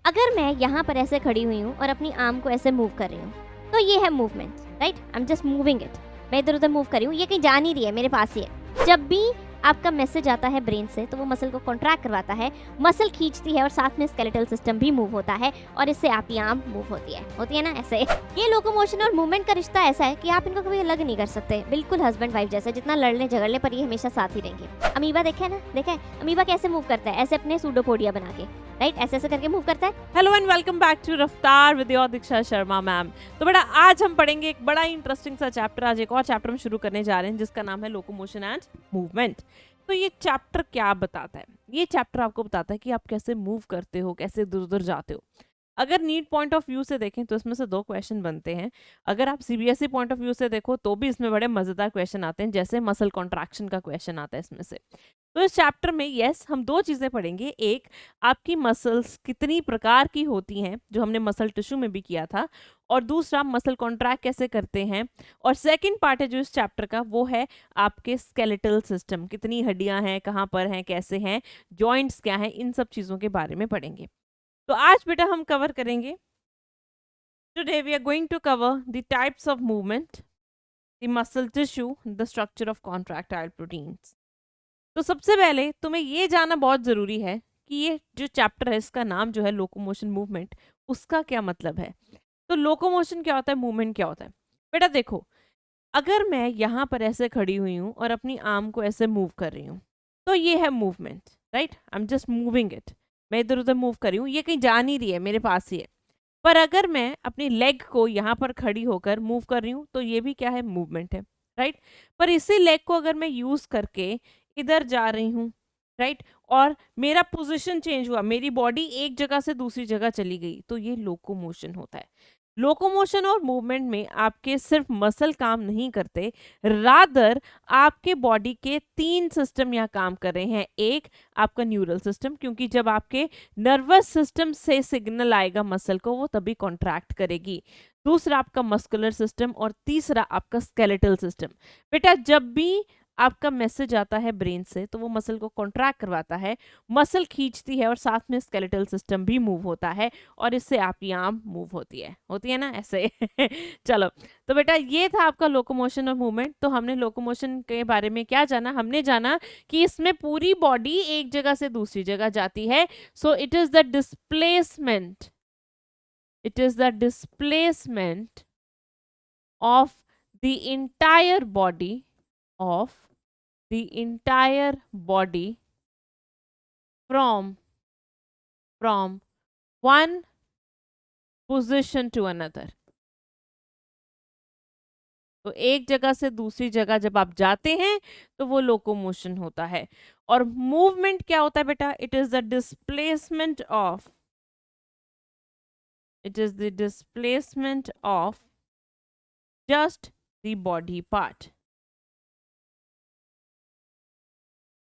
अगर मैं यहाँ पर ऐसे खड़ी हुई हूँ और अपनी आर्म को ऐसे मूव कर रही हूँ, तो ये है movement, right? I am just moving it. मैं इधर उधर मूव कर रही हूँ, ये कहीं जा नहीं रही है, मेरे पास ही है। जब भी आपका मैसेज आता है ब्रेन से, तो वो मसल को कॉन्ट्रैक्ट करवाता है, मसल खींचती है और साथ में स्केलेटल सिस्टम भी मूव होता है और इससे आपकी आर्म मूव होती है ना ऐसे। ये लोकोमोशन और मूवमेंट का रिश्ता ऐसा है कि आप इनको कभी अलग नहीं कर सकते, बिल्कुल हस्बैंड वाइफ जैसे। जितना लड़ने झगड़ने पर ये हमेशा साथ ही रहेंगे। अमीबा देखा है ना, देखा है अमीबा कैसे मूव करता है, ऐसे अपने सूडोपोडिया बना के, राइट? ऐसे ऐसे करके मूव करता है। Hello and welcome back to Raftaar with your Diksha Sharma ma'am. तो बेटा आज हम पढ़ेंगे एक बड़ा इंटरेस्टिंग सा चैप्टर। आज एक और चैप्टर हम शुरू करने जा रहे हैं जिसका नाम है लोकोमोशन एंड मूवमेंट। तो ये चैप्टर क्या बताता है? ये चैप्टर आपको बताता है कि आप कैसे मूव करते हो, कैसे इधर उधर जाते हो। अगर नीट पॉइंट ऑफ व्यू से देखें तो इसमें से 2 क्वेश्चन बनते हैं। अगर आप सीबीएसई पॉइंट ऑफ व्यू से देखो तो भी इसमें बड़े मजेदार क्वेश्चन आते हैं, जैसे मसल कॉन्ट्रैक्शन का क्वेश्चन आता है इसमें से। तो इस चैप्टर में हम 2 चीजें पढ़ेंगे। एक, आपकी मसल्स कितनी प्रकार की होती हैं, जो हमने मसल टिश्यू में भी किया था, और दूसरा मसल कॉन्ट्रैक्ट कैसे करते हैं। और सेकंड पार्ट है जो इस चैप्टर का, वो है आपके स्केलेटल सिस्टम, कितनी हड्डियां हैं, कहाँ पर हैं, कैसे हैं, जॉइंट्स क्या हैं, इन सब चीजों के बारे में पढ़ेंगे। तो आज बेटा हम कवर करेंगे, today we are going to cover the types of movement, the muscle tissue, the structure of contractile proteins. तो सबसे पहले तुम्हें ये जानना बहुत ज़रूरी है कि ये जो चैप्टर है इसका नाम जो है लोकोमोशन मूवमेंट, उसका क्या मतलब है। तो लोकोमोशन क्या होता है, मूवमेंट क्या होता है? बेटा देखो, अगर मैं यहाँ पर ऐसे खड़ी हुई हूँ और अपनी आर्म को ऐसे मूव कर रही हूँ, तो ये है movement, right? I am just moving it. मैं इधर उधर मूव कर रही हूँ, ये कहीं जा नहीं रही है, मेरे पास ही है। पर अगर मैं अपनी लेग को यहाँ पर खड़ी होकर मूव कर रही हूँ, तो ये भी क्या है, मूवमेंट है, राइट? पर इसी लेग को अगर मैं यूज करके इधर जा रही हूँ, राइट, और मेरा पोजीशन चेंज हुआ, मेरी बॉडी एक जगह से दूसरी जगह चली गई, तो ये लोकोमोशन होता है। लोकोमोशन और मूवमेंट में आपके सिर्फ मसल काम नहीं करते, रादर आपके बॉडी के 3 सिस्टम यहाँ काम कर रहे हैं। एक, आपका न्यूरल सिस्टम, क्योंकि जब आपके नर्वस सिस्टम से सिग्नल आएगा मसल को, वो तभी कॉन्ट्रैक्ट करेगी। दूसरा आपका मस्कुलर सिस्टम, और तीसरा आपका स्केलेटल सिस्टम। बेटा जब भी आपका मैसेज आता है ब्रेन से, तो वो मसल को कॉन्ट्रैक्ट करवाता है, मसल खींचती है और साथ में स्केलेटल सिस्टम भी मूव होता है, और इससे आपकी आर्म मूव होती है ना ऐसे। चलो, तो बेटा ये था आपका लोकोमोशन और मूवमेंट। तो हमने लोकोमोशन के बारे में क्या जाना? हमने जाना कि इसमें पूरी बॉडी एक जगह से दूसरी जगह जाती है। So it is the displacement, it is the displacement of the entire body, of the entire body from one position to another। तो एक जगह से दूसरी जगह जब आप जाते हैं तो वो लोकोमोशन होता है। और मूवमेंट क्या होता है बेटा? It is the displacement of, it is the displacement of just the body part,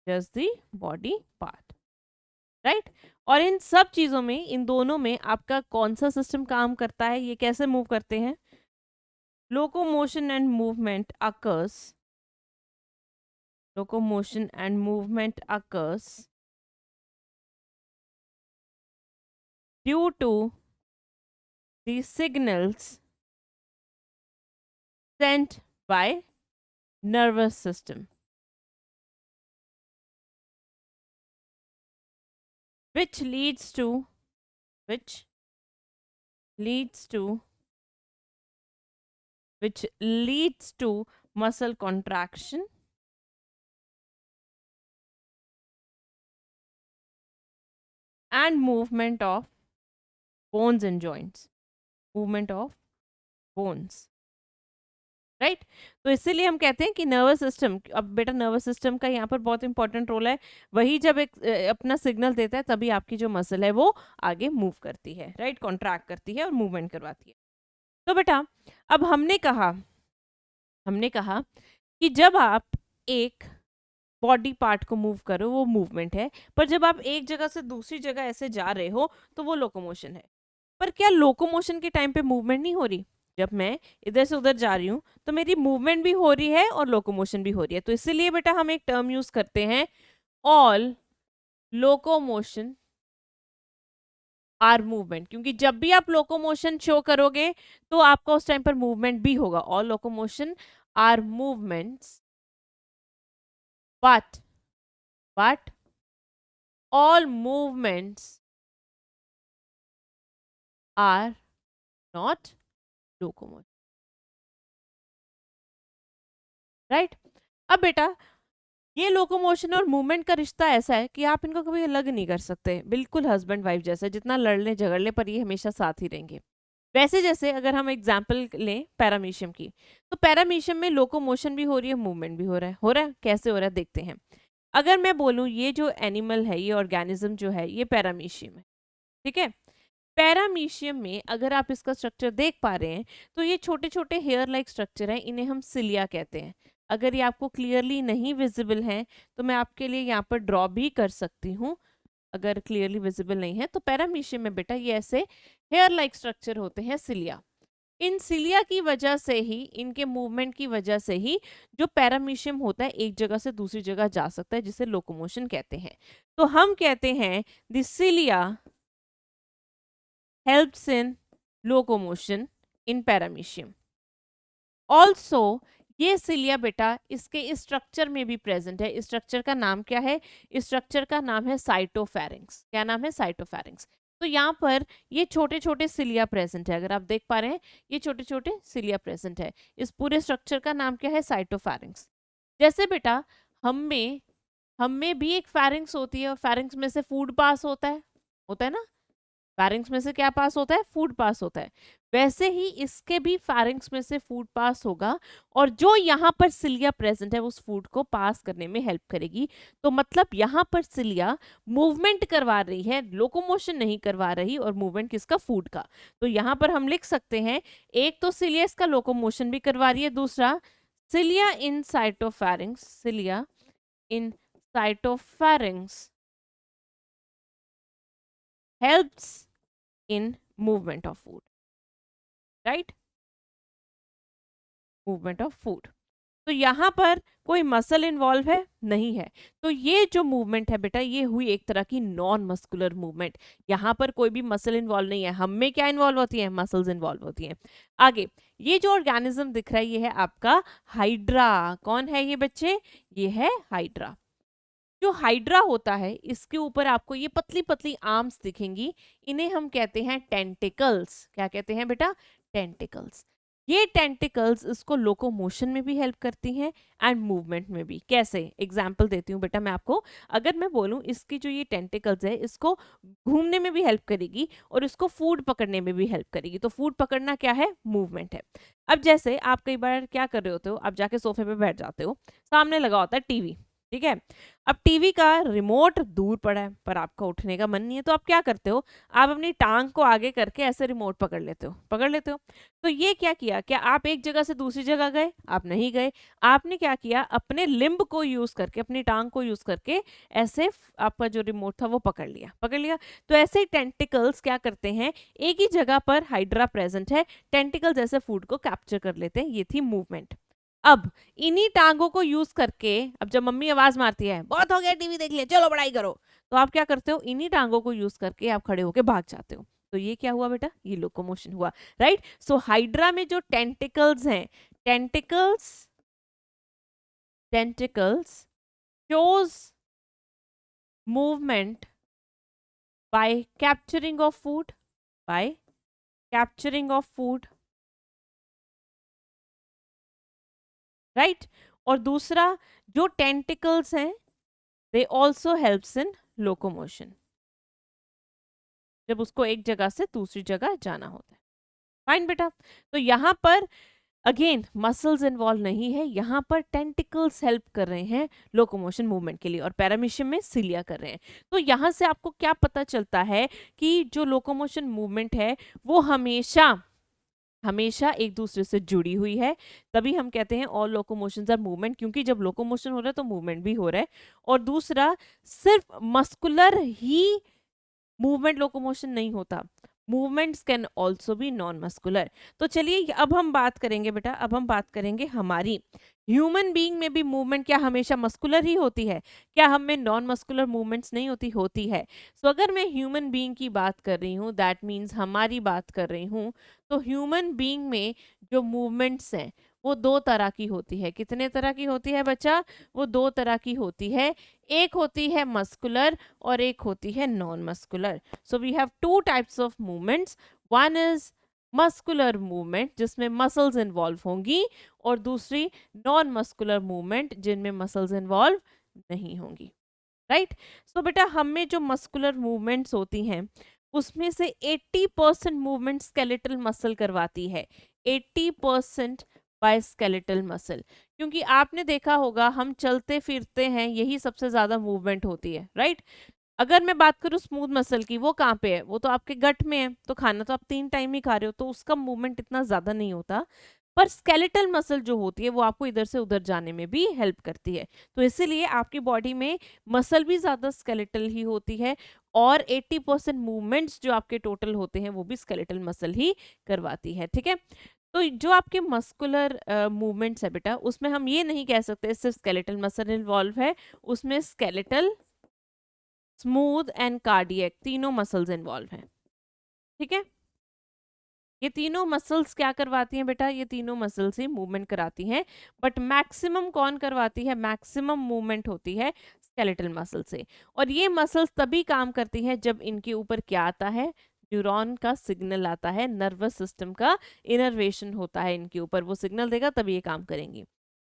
just the body part, right? और इन सब चीजों में, इन दोनों में आपका कौन सा सिस्टम काम करता है, ये कैसे मूव करते हैं? Locomotion and movement occurs, locomotion and movement occurs due to the signals sent by nervous system, which leads to, which leads to, which leads to muscle contraction and movement of bones and joints, movement of bones, right? तो इसीलिए हम कहते हैं कि nervous system, अब बेटा nervous system का यहाँ पर बहुत इंपॉर्टेंट रोल है। वही जब एक अपना सिग्नल देता है, तभी आपकी जो मसल है वो आगे मूव करती है, राइट, कॉन्ट्रैक्ट करती है और मूवमेंट करवाती है। तो बेटा अब हमने कहा कि जब आप एक बॉडी पार्ट को मूव करो वो मूवमेंट है, पर जब आप एक जगह से दूसरी जगह ऐसे जा रहे हो तो वो लोकोमोशन है। पर क्या लोकोमोशन के टाइम पे मूवमेंट नहीं हो रही? जब मैं इधर से उधर जा रही हूँ तो मेरी मूवमेंट भी हो रही है और लोकोमोशन भी हो रही है। तो इसीलिए बेटा हम एक टर्म यूज करते हैं, ऑल लोकोमोशन आर मूवमेंट, क्योंकि जब भी आप लोकोमोशन शो करोगे तो आपका उस टाइम पर मूवमेंट भी होगा. All locomotion are movements, but all movements are not locomotion. Right? अब बेटा ये लोकोमोशन और मूवमेंट का रिश्ता ऐसा है कि आप इनको कभी अलग नहीं कर सकते, बिल्कुल हस्बैंड वाइफ जैसा, जितना लड़ने झगड़ने पर ये हमेशा साथ ही रहेंगे. वैसे जैसे अगर हम एग्जाम्पल लें पैरामीशियम की, तो पैरामीशियम में लोकोमोशन भी हो रही है, मूवमेंट भी हो रहा है. कैसे हो रहा है देखते हैं. अगर मैं बोलूं ये जो एनिमल है, ये ऑर्गेनिज्म जो है, ये पैरामीशियम है. ठीक है. पैरामीशियम में अगर आप इसका स्ट्रक्चर देख पा रहे हैं तो ये छोटे छोटे हेयर लाइक स्ट्रक्चर हैं, इन्हें हम सिलिया कहते हैं. अगर ये आपको क्लियरली नहीं विजिबल है तो मैं आपके लिए यहाँ पर ड्रॉ भी कर सकती हूँ. अगर क्लियरली विजिबल नहीं है तो पैरामीशियम में बेटा ये ऐसे हेयर लाइक स्ट्रक्चर होते हैं, सिलिया. इन सिलिया की वजह से ही, इनके मूवमेंट की वजह से ही जो पैरामीशियम होता है एक जगह से दूसरी जगह जा सकता है, जिसे लोकोमोशन कहते हैं. तो हम कहते हैं the cilia helps in locomotion in paramecium. Also ये सिलिया बेटा इसके स्ट्रक्चर में भी प्रेजेंट है. स्ट्रक्चर का नाम क्या है? स्ट्रक्चर का नाम है साइटोफैरिंक्स. क्या नाम है? साइटोफैरिंक्स. तो यहाँ पर ये छोटे छोटे सिलिया प्रेजेंट है. अगर आप देख पा रहे हैं ये छोटे छोटे सिलिया प्रेजेंट है. इस पूरे स्ट्रक्चर का नाम क्या है? साइटोफैरिंक्स. जैसे बेटा हम में भी एक फैरिंक्स होती है और फैरिंक्स में से फूड पास होता है ना. फैरिंक्स में से क्या पास होता है? फूड पास होता है. वैसे ही इसके भी फैरिंक्स में से फूड पास होगा और जो यहाँ पर सिलिया प्रेजेंट है उस फूड को पास करने में हेल्प करेगी. तो मतलब यहाँ पर सिलिया मूवमेंट करवा रही है, लोकोमोशन नहीं करवा रही. और मूवमेंट किसका? फूड का. तो यहाँ पर हम लिख सकते हैं एक तो सिलिया इसका लोकोमोशन भी करवा रही है, दूसरा cilia in cytopharynx, cilia in cytopharynx helps in movement of food, right? movement of food. तो यहाँ पर कोई मसल इन्वॉल्व है? नहीं है. तो ये जो मूवमेंट है बेटा ये हुई एक तरह की नॉन मस्कुलर मूवमेंट. यहाँ पर कोई भी मसल इन्वॉल्व नहीं है. हम में क्या इन्वॉल्व होती है? मसल्स इन्वॉल्व होती हैं. आगे ये जो ऑर्गेनिज्म दिख रहा है ये है आपका हाइड्रा. कौन है ये बच्चे? ये है हाइड्रा. जो हाइड्रा होता है इसके ऊपर आपको ये पतली पतली आर्म्स दिखेंगी, इन्हें हम कहते हैं टेंटिकल्स. क्या कहते हैं बेटा? टेंटिकल्स. ये टेंटिकल्स इसको लोकोमोशन में भी हेल्प करती हैं एंड मूवमेंट में भी. कैसे? एग्जाम्पल देती हूँ बेटा मैं आपको. अगर मैं बोलूँ इसकी जो ये टेंटिकल्स है इसको घूमने में भी हेल्प करेगी और इसको फूड पकड़ने में भी हेल्प करेगी. तो फूड पकड़ना क्या है? मूवमेंट है. अब जैसे आप कई बार क्या कर रहे होते हो, आप जाके सोफे पे बैठ जाते हो, सामने लगा होता है टीवी. ठीक है. अब टीवी का रिमोट दूर पड़ा है पर आपका उठने का मन नहीं है, तो आप क्या करते हो? आप अपनी टांग को आगे करके ऐसे रिमोट पकड़ लेते हो. तो ये क्या किया? क्या आप एक जगह से दूसरी जगह गए? आप नहीं गए. आपने क्या किया? अपने लिम्ब को यूज करके, अपनी टांग को यूज करके ऐसे आपका जो रिमोट था वो पकड़ लिया. तो ऐसे ही टेंटिकल्स क्या करते हैं? एक ही जगह पर हाइड्रा प्रेजेंट है, टेंटिकल्स ऐसे फूड को कैप्चर कर लेते हैं. ये थी मूवमेंट. अब इन्हीं टांगों को यूज करके, अब जब मम्मी आवाज मारती है बहुत हो गया टीवी देख लिया चलो पढ़ाई करो, तो आप क्या करते हो? इन्हीं टांगों को यूज करके आप खड़े होके भाग जाते हो. तो ये क्या हुआ बेटा? ये लोकोमोशन हुआ. राइट. सो हाइड्रा में जो टेंटिकल्स हैं, tentacles shows movement by capturing of food, right. और दूसरा जो टेंटिकल्स हैं they also helps in locomotion, जब उसको एक जगह से दूसरी जगह जाना होता है. फाइन बेटा. तो यहाँ पर अगेन मसल्स इन्वॉल्व नहीं है, यहाँ पर टेंटिकल्स हेल्प कर रहे हैं लोकोमोशन मूवमेंट के लिए और पैरामीशियम में सिलिया कर रहे हैं. तो यहाँ से आपको क्या पता चलता है कि जो लोकोमोशन मूवमेंट है वो हमेशा एक दूसरे से जुड़ी हुई है. तभी हम कहते हैं ऑल लोकोमोशंस आर मूवमेंट, क्योंकि जब लोकोमोशन हो रहा है तो मूवमेंट भी हो रहा है. और दूसरा सिर्फ मस्कुलर ही मूवमेंट लोकोमोशन नहीं होता, movements can also be non muscular. तो चलिए अब हम बात करेंगे बेटा, अब हम बात करेंगे हमारी ह्यूमन बीइंग में भी मूवमेंट क्या हमेशा मस्कुलर ही होती है? क्या हम में नॉन मस्कुलर मूवमेंट्स नहीं होती? होती है। सो अगर मैं ह्यूमन बीइंग की बात कर रही हूँ, दैट मीन्स हमारी बात कर रही हूँ, तो ह्यूमन बीइंग में जो मूवमेंट्स हैं वो दो तरह की होती है। कितने तरह की होती है बच्चा? वो दो तरह की होती है। एक होती है मस्कुलर और एक होती है non muscular. So we have two types of movements. One is muscular movement जिसमें मसल्स इन्वॉल्व होंगी, और दूसरी नॉन मस्कुलर मूवमेंट जिनमें मसल्स इन्वॉल्व नहीं होंगी। राइट? सो बेटा हम में जो मस्कुलर मूवमेंट्स होती हैं उसमें से 80% मूवमेंट स्केलेटल मसल करवाती है। 80% बाय स्केलेटल मसल। क्योंकि आपने देखा होगा हम चलते फिरते हैं, यही सबसे ज्यादा मूवमेंट होती है। राइट? अगर मैं बात करूँ स्मूथ मसल की, वो कहाँ पे है? वो तो आपके गट में है। तो खाना तो आप 3 टाइम ही खा रहे हो, तो उसका मूवमेंट इतना ज्यादा नहीं होता। पर स्केलेटल मसल जो होती है वो आपको इधर से उधर जाने में भी हेल्प करती है। तो इसीलिए आपकी बॉडी में मसल भी ज्यादा स्केलेटल ही होती है, और 80% मूवमेंट्स जो आपके टोटल होते हैं वो भी स्केलेटल मसल ही करवाती है। ठीक है? तो जो आपके मस्कुलर मूवमेंट्स है बेटा, उसमें हम ये नहीं कह सकते सिर्फ स्केलेटल मसल इन्वॉल्व है। उसमें स्केलेटल, स्मूथ एंड कार्डियक तीनों मसल्स इन्वॉल्व हैं। ठीक है? ये तीनों मसल्स क्या करवाती हैं बेटा? ये तीनों मसल्स ही मूवमेंट कराती हैं। बट मैक्सिमम कौन करवाती है? मैक्सिमम मूवमेंट होती है स्केलेटल मसल से। और ये मसल्स तभी काम करती हैं जब इनके ऊपर क्या आता है? न्यूरॉन का सिग्नल आता है, नर्वस सिस्टम का इनर्वेशन होता है इनके ऊपर, वो सिग्नल देगा तभी ये काम करेंगी।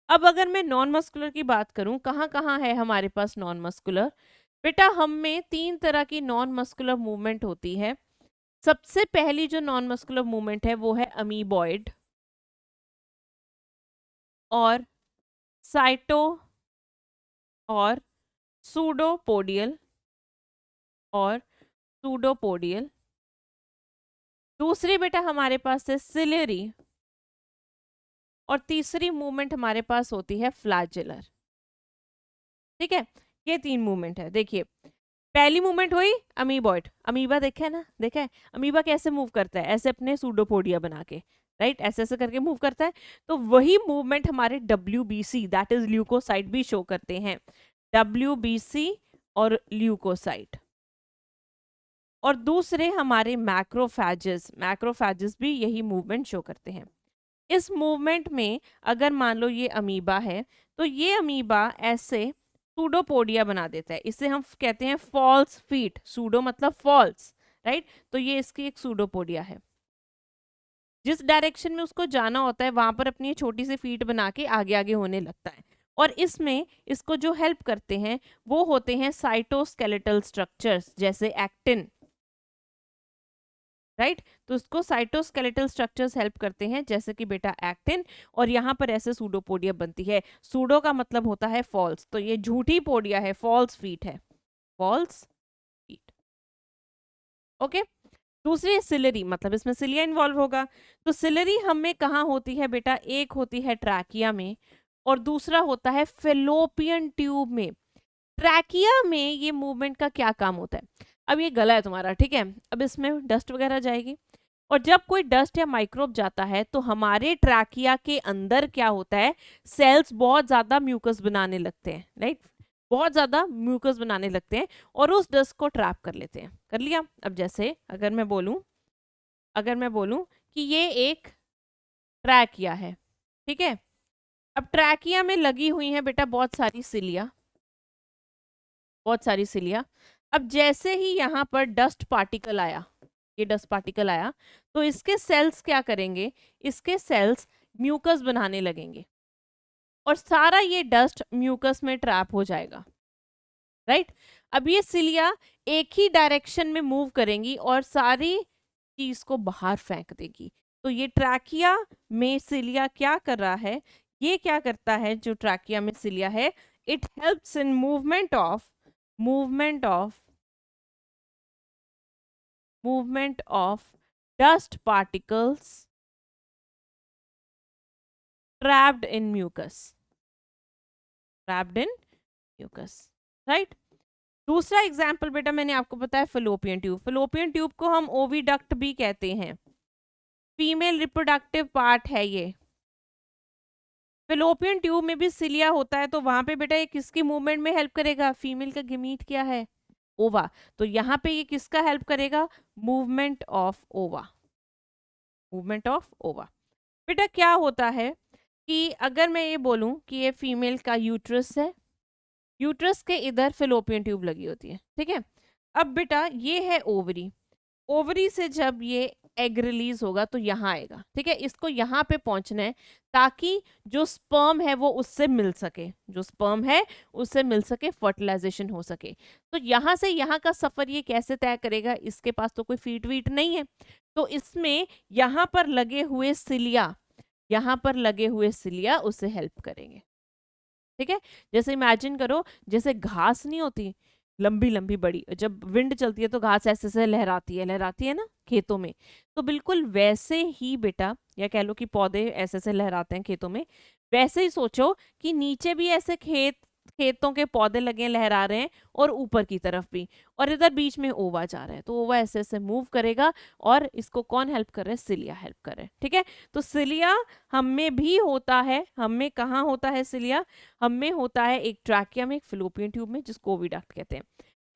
अब अगर मैं नॉन मस्कुलर की बात करूं, कहाँ कहाँ है हमारे पास नॉन मस्कुलर? बेटा हम में 3 तरह की नॉन मस्कुलर मूवमेंट होती है। सबसे पहली जो नॉन मस्कुलर मूवमेंट है वो है अमीबॉइड और साइटो और सूडोपोडियल और सूडोपोडियल। दूसरी बेटा हमारे पास है सिलेरी, और तीसरी मूवमेंट हमारे पास होती है फ्लैजेलर। ठीक है? ये 3 मूवमेंट है। देखिए पहली मूवमेंट हुई अमीबॉइड। अमीबा देखा है ना? देखा है अमीबा कैसे मूव करता है? ऐसे अपने सूडोपोडिया बना के। राइट? ऐसे ऐसे करके मूव करता है। तो वही मूवमेंट हमारे WBC दैट इज ल्यूकोसाइट भी शो करते हैं। WBC और ल्यूकोसाइट। और दूसरे हमारे मैक्रोफेजेस, मैक्रोफेजेस भी यही मूवमेंट शो करते हैं। इस मूवमेंट में अगर मान लो ये अमीबा है, तो ये अमीबा ऐसे सूडोपोडिया बना देता है। इसे हम कहते हैं फॉल्स फीट। सूडो मतलब फॉल्स। राइट? तो ये इसकी एक सूडोपोडिया है। जिस डायरेक्शन में उसको जाना होता है वहां पर अपनी ये छोटी सी फीट बना के आगे आगे होने लगता है। और इसमें इसको जो हेल्प करते हैं वो होते हैं साइटोस्केलेटल स्ट्रक्चर्स जैसे एक्टिन। राइट? तो उसको साइटोस्केलेटल स्ट्रक्चर्स हेल्प करते हैं जैसे कि बेटा एक्टिन। और यहाँ पर ऐसे सूडोपोडिया बनती है। सूडो का मतलब होता है फॉल्स, तो ये झूठी पोडिया है, फॉल्स फीट है, फॉल्स फीट। ओके? दूसरी सिलरी, मतलब इसमें सिलिया इन्वॉल्व होगा। तो सिलरी हमें कहाँ होती है बेटा? एक होती है ट्रैकिया में और दूसरा होता है फेलोपियन ट्यूब में। ट्रैकिया में ये मूवमेंट का क्या काम होता है? अब ये गला है तुम्हारा, ठीक है? अब इसमें डस्ट वगैरह जाएगी, और जब कोई डस्ट या माइक्रोब जाता है तो हमारे ट्रैकिया के अंदर क्या होता है? सेल्स बहुत ज्यादा म्यूकस बनाने लगते हैं। राइट? बहुत ज्यादा म्यूकस बनाने लगते हैं और उस डस्ट को ट्रैप कर लेते हैं। कर लिया? अब जैसे अगर मैं बोलूं कि ये एक ट्रैकिया है, ठीक है? अब ट्रैकिया में लगी हुई है बेटा बहुत सारी सिलिया, बहुत सारी सिलिया। अब जैसे ही यहाँ पर डस्ट पार्टिकल आया, ये डस्ट पार्टिकल आया, तो इसके सेल्स क्या करेंगे? इसके सेल्स म्यूकस बनाने लगेंगे और सारा ये डस्ट म्यूकस में ट्रैप हो जाएगा। राइट? अब ये सिलिया एक ही डायरेक्शन में मूव करेंगी और सारी चीज को बाहर फेंक देगी। तो ये ट्रैकिया में सिलिया क्या कर रहा है? ये क्या करता है जो ट्रैकिया में सिलिया है? It helps in movement of dust particles trapped in mucus, trapped in mucus. Right? दूसरा एग्जाम्पल बेटा मैंने आपको बताया फलोपियन ट्यूब। फलोपियन ट्यूब को हम ओविडक्ट भी कहते हैं, फीमेल रिप्रोडक्टिव पार्ट है ये। फलोपियन ट्यूब में भी सिलिया होता है, तो वहां पे बेटा ये किसकी मूवमेंट में हेल्प करेगा? फीमेल का गेमीट क्या है? ओवा। तो यहाँ पे ये किसका हेल्प करेगा? मूवमेंट ऑफ ओवा, मूवमेंट ऑफ ओवा। बेटा क्या होता है कि अगर मैं ये बोलूं कि ये फीमेल का यूट्रस है, यूट्रस के इधर फेलोपियन ट्यूब लगी होती है, ठीक है। अब बेटा ये है ओवरी, ओवरी से जब ये एग रिलीज होगा तो यहाँ आएगा, ठीक है। इसको यहाँ पे पहुंचना है ताकि जो स्पर्म है वो उससे मिल सके, जो स्पर्म है उससे मिल सके, फर्टिलाइजेशन हो सके। तो यहाँ से यहाँ का सफर ये कैसे तय करेगा? इसके पास तो कोई फीट वीट नहीं है, तो इसमें यहाँ पर लगे हुए सिलिया, यहाँ पर लगे हुए सिलिया उसे हेल्प करेंगे, ठीक है। जैसे इमेजिन करो, जैसे घास नहीं होती लंबी लंबी बड़ी, जब विंड चलती है तो घास ऐसे से लहराती है ना खेतों में, तो बिल्कुल वैसे ही बेटा, या कह लो कि पौधे ऐसे से लहराते हैं खेतों में, वैसे ही सोचो कि नीचे भी ऐसे खेतों के पौधे लगे हैं, लहरा रहे हैं, और ऊपर की तरफ भी, और इधर बीच में ओवा जा रहा है, तो ओवा ऐसे ऐसे मूव करेगा, और इसको कौन हेल्प कर रहा है? सिलिया हेल्प कर रहे हैं, ठीक है। तो सिलिया हम में भी होता है, हम में कहाँ होता है सिलिया? हम में होता है एक ट्रैकिया में, एक फिलोपियन ट्यूब में, जिसको ओविडक्ट कहते हैं।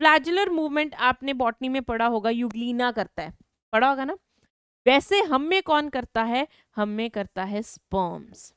फ्लैजुलर मूवमेंट आपने बॉटनी में पढ़ा होगा, यूग्लिना करता है, पढ़ा होगा ना। वैसे हम में कौन करता है? हम में करता है स्पर्म्स।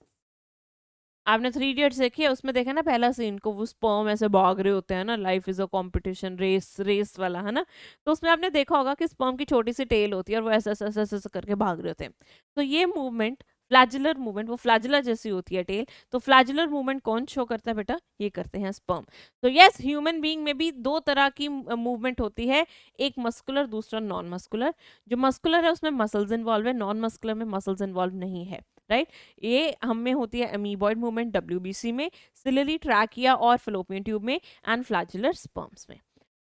आपने 3 इडियट्स देखी है, उसमें देखा ना पहला सीन को, वो स्पर्म ऐसे भाग रहे होते हैं ना, life is a competition, race वाला है ना। तो उसमें आपने देखा होगा कि स्पर्म की छोटी सी टेल होती है और वो ऐसे ऐसे ऐसे ऐसे करके भाग रहे होते हैं। तो ये मूवमेंट फ्लैजुलर मूवमेंट, वो फ्लैजुला जैसी होती है टेल, तो फ्लैजुलर मूवमेंट कौन शो करता है बेटा? ये करते हैं स्पर्म। तो यस, ह्यूमन बीइंग में भी 2 तरह की मूवमेंट होती है, एक मस्कुलर, दूसरा नॉन मस्कुलर। जो मस्कुलर है उसमें मसल्स इन्वॉल्व है, नॉन मस्कुलर में मसल्स इन्वॉल्व नहीं है, राइट। ये हम में होती है अमीबॉइड मूवमेंट डब्ल्यूबीसी में, सिलियरी ट्रैकिया और फलोपियन ट्यूब में, एंड फ्लैजुलर स्पर्म्स में।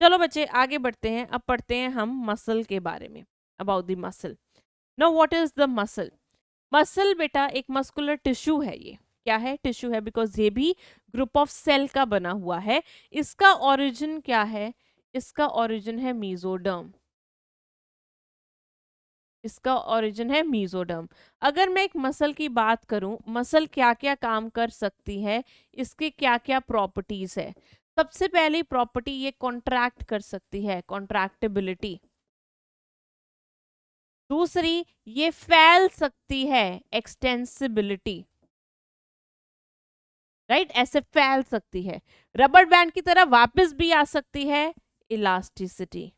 चलो बच्चे आगे बढ़ते हैं, अब पढ़ते हैं हम मसल के बारे में, about the muscle. Now what is the muscle? Muscle बेटा एक मस्कुलर टिश्यू है। ये क्या है? टिश्यू है, बिकॉज ये भी ग्रुप ऑफ सेल का बना हुआ है। इसका ओरिजिन क्या है? इसका ओरिजिन है मीजोडर्म, इसका ओरिजिन है मीजोडर्म। अगर मैं एक मसल की बात करूं, मसल क्या क्या काम कर सकती है, इसके क्या क्या प्रॉपर्टीज है। सबसे पहली प्रॉपर्टी, ये कॉन्ट्रैक्ट कर सकती है, कॉन्ट्रैक्टिबिलिटी। दूसरी, ये फैल सकती है, एक्सटेंसिबिलिटी, राइट, ऐसे फैल सकती है। रबर बैंड की तरह वापस भी आ सकती है, इलास्टिसिटी।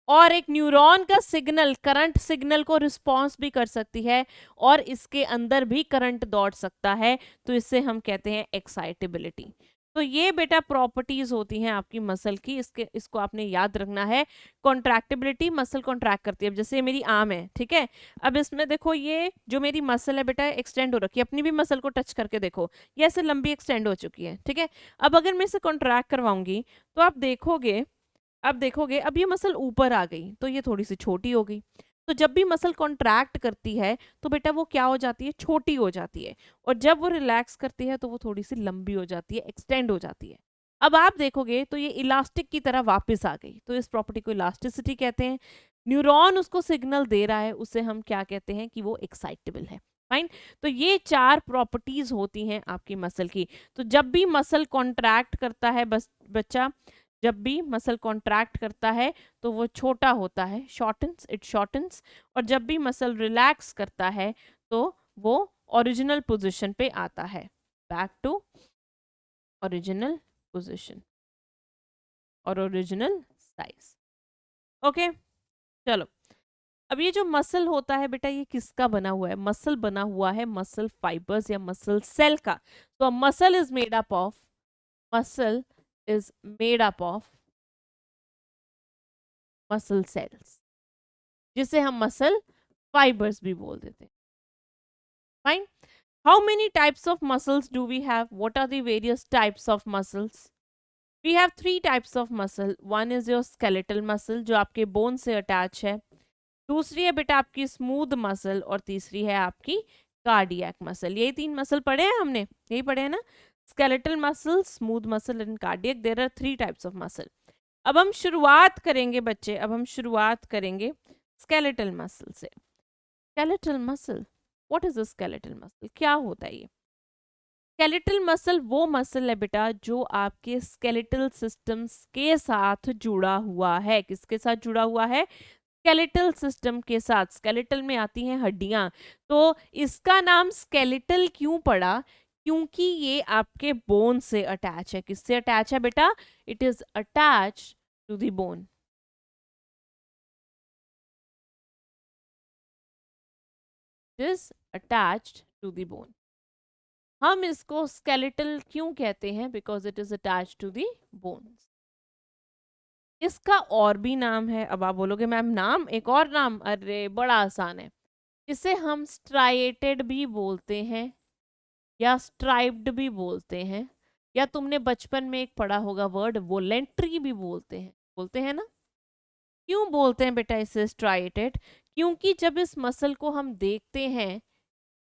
और एक न्यूरॉन का सिग्नल, करंट सिग्नल को रिस्पॉन्स भी कर सकती है, और इसके अंदर भी करंट दौड़ सकता है, तो इसे हम कहते हैं एक्साइटेबिलिटी। तो ये बेटा प्रॉपर्टीज होती हैं आपकी मसल की, इसको आपने याद रखना है। कॉन्ट्रैक्टिबिलिटी, मसल कॉन्ट्रैक्ट करती है। अब जैसे मेरी आर्म है, ठीक है, अब इसमें देखो ये जो मेरी मसल है बेटा एक्सटेंड हो रखी है, अपनी भी मसल को टच करके देखो, ये ऐसे लंबी एक्सटेंड हो चुकी है, ठीक है। अब अगर मैं इसे कॉन्ट्रैक्ट करवाऊंगी तो आप देखोगे, अब ये मसल ऊपर आ गई, तो ये थोड़ी सी छोटी हो गई। तो जब भी मसल कॉन्ट्रैक्ट करती है तो बेटा वो क्या हो जाती है? छोटी हो जाती है। और जब वो रिलैक्स करती है तो वो थोड़ी सी लंबी हो जाती है, एक्सटेंड हो जाती है। अब आप देखोगे तो ये इलास्टिक की तरह वापस आ गई, तो इस प्रॉपर्टी को इलास्टिसिटी कहते हैं। न्यूरॉन उसको सिग्नल दे रहा है, उसे हम क्या कहते हैं? कि वो एक्साइटेबल है। फाइन। तो ये 4 प्रॉपर्टीज होती हैं आपकी मसल की। तो जब भी मसल कॉन्ट्रैक्ट करता है बच्चा, जब भी मसल कॉन्ट्रैक्ट करता है तो वो छोटा होता है, शॉर्टन्स, इट शॉर्टन्स। और जब भी मसल रिलैक्स करता है तो वो ओरिजिनल पोजीशन पे आता है, बैक टू ओरिजिनल पोजीशन और ओरिजिनल साइज। ओके, चलो। अब ये जो मसल होता है बेटा, ये किसका बना हुआ है? मसल बना हुआ है मसल फाइबर्स या मसल सेल का। तो muscle is made up of, muscle is made up of muscle cells, जिसे हम मसल फाइबर्स भी बोल देते हैं। Fine. How many types of muscles do we have? What are the various types of muscles? We have 3 types of muscle. One is your skeletal muscle, जो आपके bone से attach है। दूसरी है बेटा आपकी स्मूथ मसल, और तीसरी है आपकी कार्डियक मसल। यही 3 मसल पढ़े हैं हमने, यही पढ़े हैं ना। Skeletal muscle, smooth muscle and cardiac, there are 3 types of muscle. अब हम शुरुआत करेंगे बच्चे, अब हम शुरुआत करेंगे स्केलेटल मसल से। Skeletal muscle, what is a skeletal muscle, क्या होता है ये? स्केलेटल मसल वो मसल है बेटा जो आपके स्केलेटल सिस्टम्स के साथ जुड़ा हुआ है। किसके साथ जुड़ा हुआ है? स्केलेटल सिस्टम के साथ। स्केलेटल में आती हैं हड्डियां, तो इसका नाम स्केलेटल क्यों पड़ा? क्योंकि ये आपके बोन से अटैच है। किससे अटैच है बेटा? It is attach to the bone. It is attached to the bone. हम इसको स्केलेटल क्यों कहते हैं? Because it is attached to the bones. इसका और भी नाम है। अब आप बोलोगे मैम नाम, एक और नाम? अरे बड़ा आसान है। इसे हम स्ट्राइएटेड भी बोलते हैं या स्ट्राइप्ड भी बोलते हैं, या तुमने बचपन में एक पढ़ा होगा वर्ड वोलेंट्री भी बोलते हैं ना। क्यों बोलते हैं बेटा इसे स्ट्राइएटेड? क्योंकि जब इस मसल को हम देखते हैं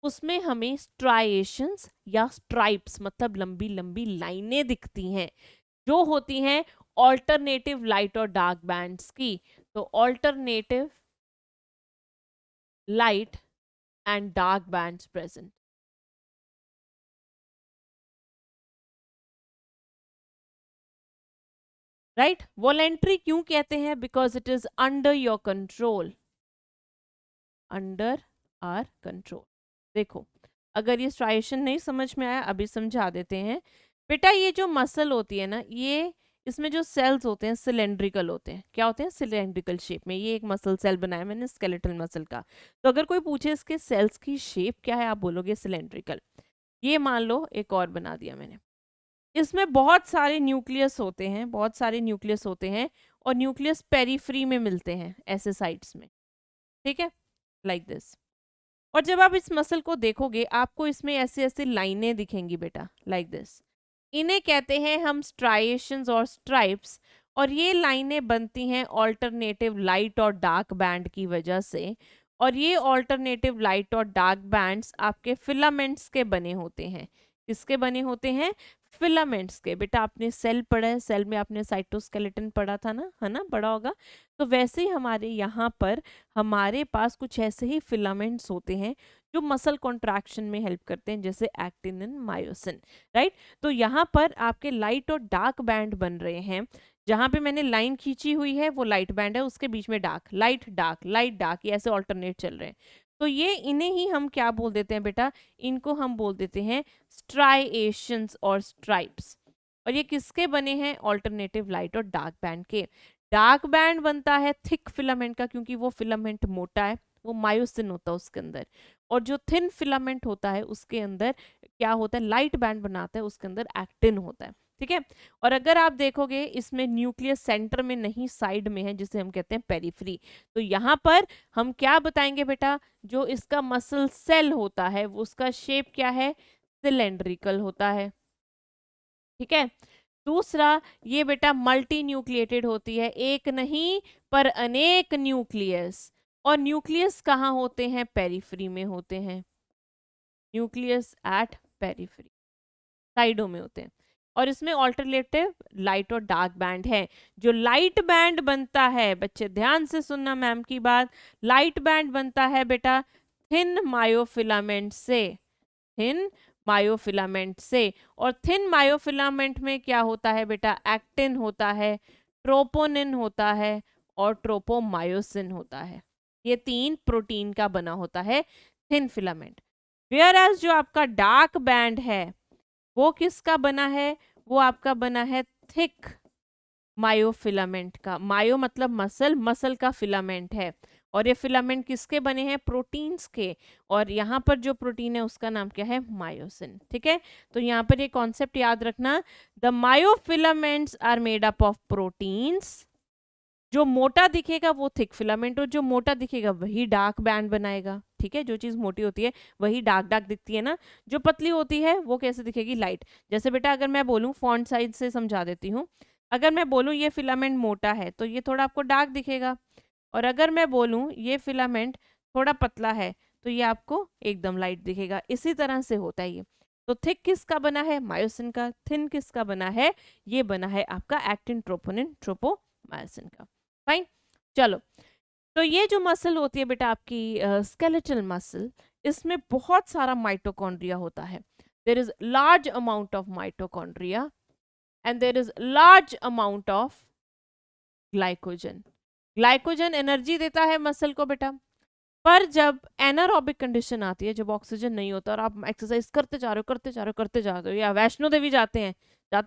उसमें हमें स्ट्राइएशंस या स्ट्राइप्स मतलब लंबी लंबी लाइनें दिखती हैं, जो होती हैं ऑल्टरनेटिव लाइट और डार्क बैंड्स की। तो alternative light and dark bands present. Right? Voluntary क्यों कहते हैं? Because it is under your control, under our control. देखो, अगर ये स्ट्राइएशन नहीं समझ में आया अभी समझा देते हैं। बेटा ये जो मसल होती है ना, ये इसमें जो सेल्स होते हैं सिलेंड्रिकल होते हैं। क्या होते हैं? सिलेंड्रिकल शेप में। ये एक मसल सेल बनाया मैंने स्केलेटल मसल का। तो अगर कोई पूछे इसके सेल्स की शेप क्या है, आप बोलोगे सिलेंड्रिकल। ये मान लो एक और बना दिया मैंने। इसमें बहुत सारे न्यूक्लियस होते हैं, बहुत सारे न्यूक्लियस होते हैं, और न्यूक्लियस पेरीफ्री में मिलते हैं ऐसे साइड्स में। ठीक है, लाइक दिस। और जब आप इस मसल को देखोगे आपको इसमें ऐसे ऐसे लाइनें दिखेंगी बेटा, लाइक दिस। इन्हें कहते हैं हम स्ट्राइएशंस और स्ट्राइप्स। और ये लाइनें बनती हैं ऑल्टरनेटिव लाइट और डार्क बैंड की वजह से। और ये ऑल्टरनेटिव लाइट और डार्क बैंड्स आपके फिलामेंट्स के बने होते हैं। किसके बने होते हैं? फिलामेंट्स के। बेटा आपने सेल पढ़ा है, सेल में आपने साइटोस्केलेटन पढ़ा था ना, है ना, पढ़ा होगा। तो वैसे ही हमारे यहाँ पर हमारे पास कुछ ऐसे ही फिलामेंट्स होते हैं जो मसल कॉन्ट्रैक्शन में हेल्प करते हैं, जैसे एक्टिन एंड मायोसिन। राइट? तो यहाँ पर आपके लाइट और डार्क बैंड बन रहे हैं। जहाँ पे मैंने लाइन खींची हुई है वो लाइट बैंड है, उसके बीच में dark, light dark, light dark, ये ऐसे ऑल्टरनेट चल रहे हैं। तो ये इन्हें ही हम क्या बोल देते हैं बेटा? इनको हम बोल देते हैं स्ट्राइएशंस और स्ट्राइप्स। और ये किसके बने हैं? ऑल्टरनेटिव लाइट और डार्क बैंड के। डार्क बैंड बनता है थिक फिलामेंट का, क्योंकि वो फिलामेंट मोटा है, वो मायोसिन होता है उसके अंदर। और जो थिन फिलामेंट होता है उसके अंदर क्या होता है? लाइट बैंड बनाता है, उसके अंदर एक्टिन होता है। ठीक है। और अगर आप देखोगे इसमें न्यूक्लियस सेंटर में नहीं, साइड में है, जिसे हम कहते हैं पेरिफेरी। तो यहाँ पर हम क्या बताएंगे बेटा? जो इसका मसल सेल होता है वो उसका शेप क्या है? सिलेंड्रिकल होता है। ठीक है। दूसरा, ये बेटा मल्टी न्यूक्लिएटेड होती है, एक नहीं पर अनेक न्यूक्लियस। और न्यूक्लियस कहाँ होते हैं? पेरिफेरी में होते हैं। न्यूक्लियस एट पेरिफेरी, साइडों में होते हैं। और इसमें ऑल्टरनेटिव लाइट और डार्क बैंड है। जो लाइट बैंड बनता है, बच्चे ध्यान से सुनना मैम की बात, लाइट बैंड बनता है बेटा थिन मायोफिलामेंट से, थिन मायोफिलामेंट से। और थिन मायोफिलामेंट में क्या होता है बेटा? एक्टिन होता है, ट्रोपोनिन होता है और ट्रोपोमायोसिन होता है। ये 3 प्रोटीन का बना होता है थिन फिलामेंट। वेयर एज जो आपका डार्क बैंड है वो किसका बना है? वो आपका बना है थिक मायोफिलामेंट का। मायो मतलब मसल, मसल का फिलामेंट है। और ये फिलामेंट किसके बने हैं? प्रोटीन्स के। और यहाँ पर जो प्रोटीन है उसका नाम क्या है? मायोसिन। ठीक है। तो यहाँ पर ये कॉन्सेप्ट याद रखना, the myofilaments are made up of proteins. जो मोटा दिखेगा वो थिक फिलामेंट, और जो मोटा दिखेगा वही डार्क बैंड बनाएगा। ठीक है। जो चीज मोटी होती है वही डार्क डार्क दिखती है ना। जो पतली होती है वो कैसे दिखेगी? लाइट। जैसे बेटा अगर मैं बोलूँ, फॉन्ट साइज से समझा देती हूँ, अगर मैं बोलूँ ये फिलामेंट मोटा है तो ये थोड़ा आपको डार्क दिखेगा। और अगर मैं बोलूँ ये फिलामेंट थोड़ा पतला है तो ये आपको एकदम लाइट दिखेगा। इसी तरह से होता है ये। तो थिक किसका बना है, मायोसिन का। थिन किसका बना है, ये बना है आपका एक्टिन ट्रोपोनिन ट्रोपोमायोसिन का। फाइन, चलो। तो ये जो मसल होती है बेटा आपकी स्केलेटल मसल, इसमें बहुत सारा माइटोकॉन्ड्रिया होता है। There is large amount of mitochondria and there is large amount of glycogen. Glycogen energy देता है मसल को बेटा। पर जब एनारोबिक कंडीशन आती है, जब ऑक्सीजन नहीं होता और आप एक्सरसाइज करते जा रहे हो करते जा रहे हो करते जा रहे हो, या वैष्णो देवी जाते हैं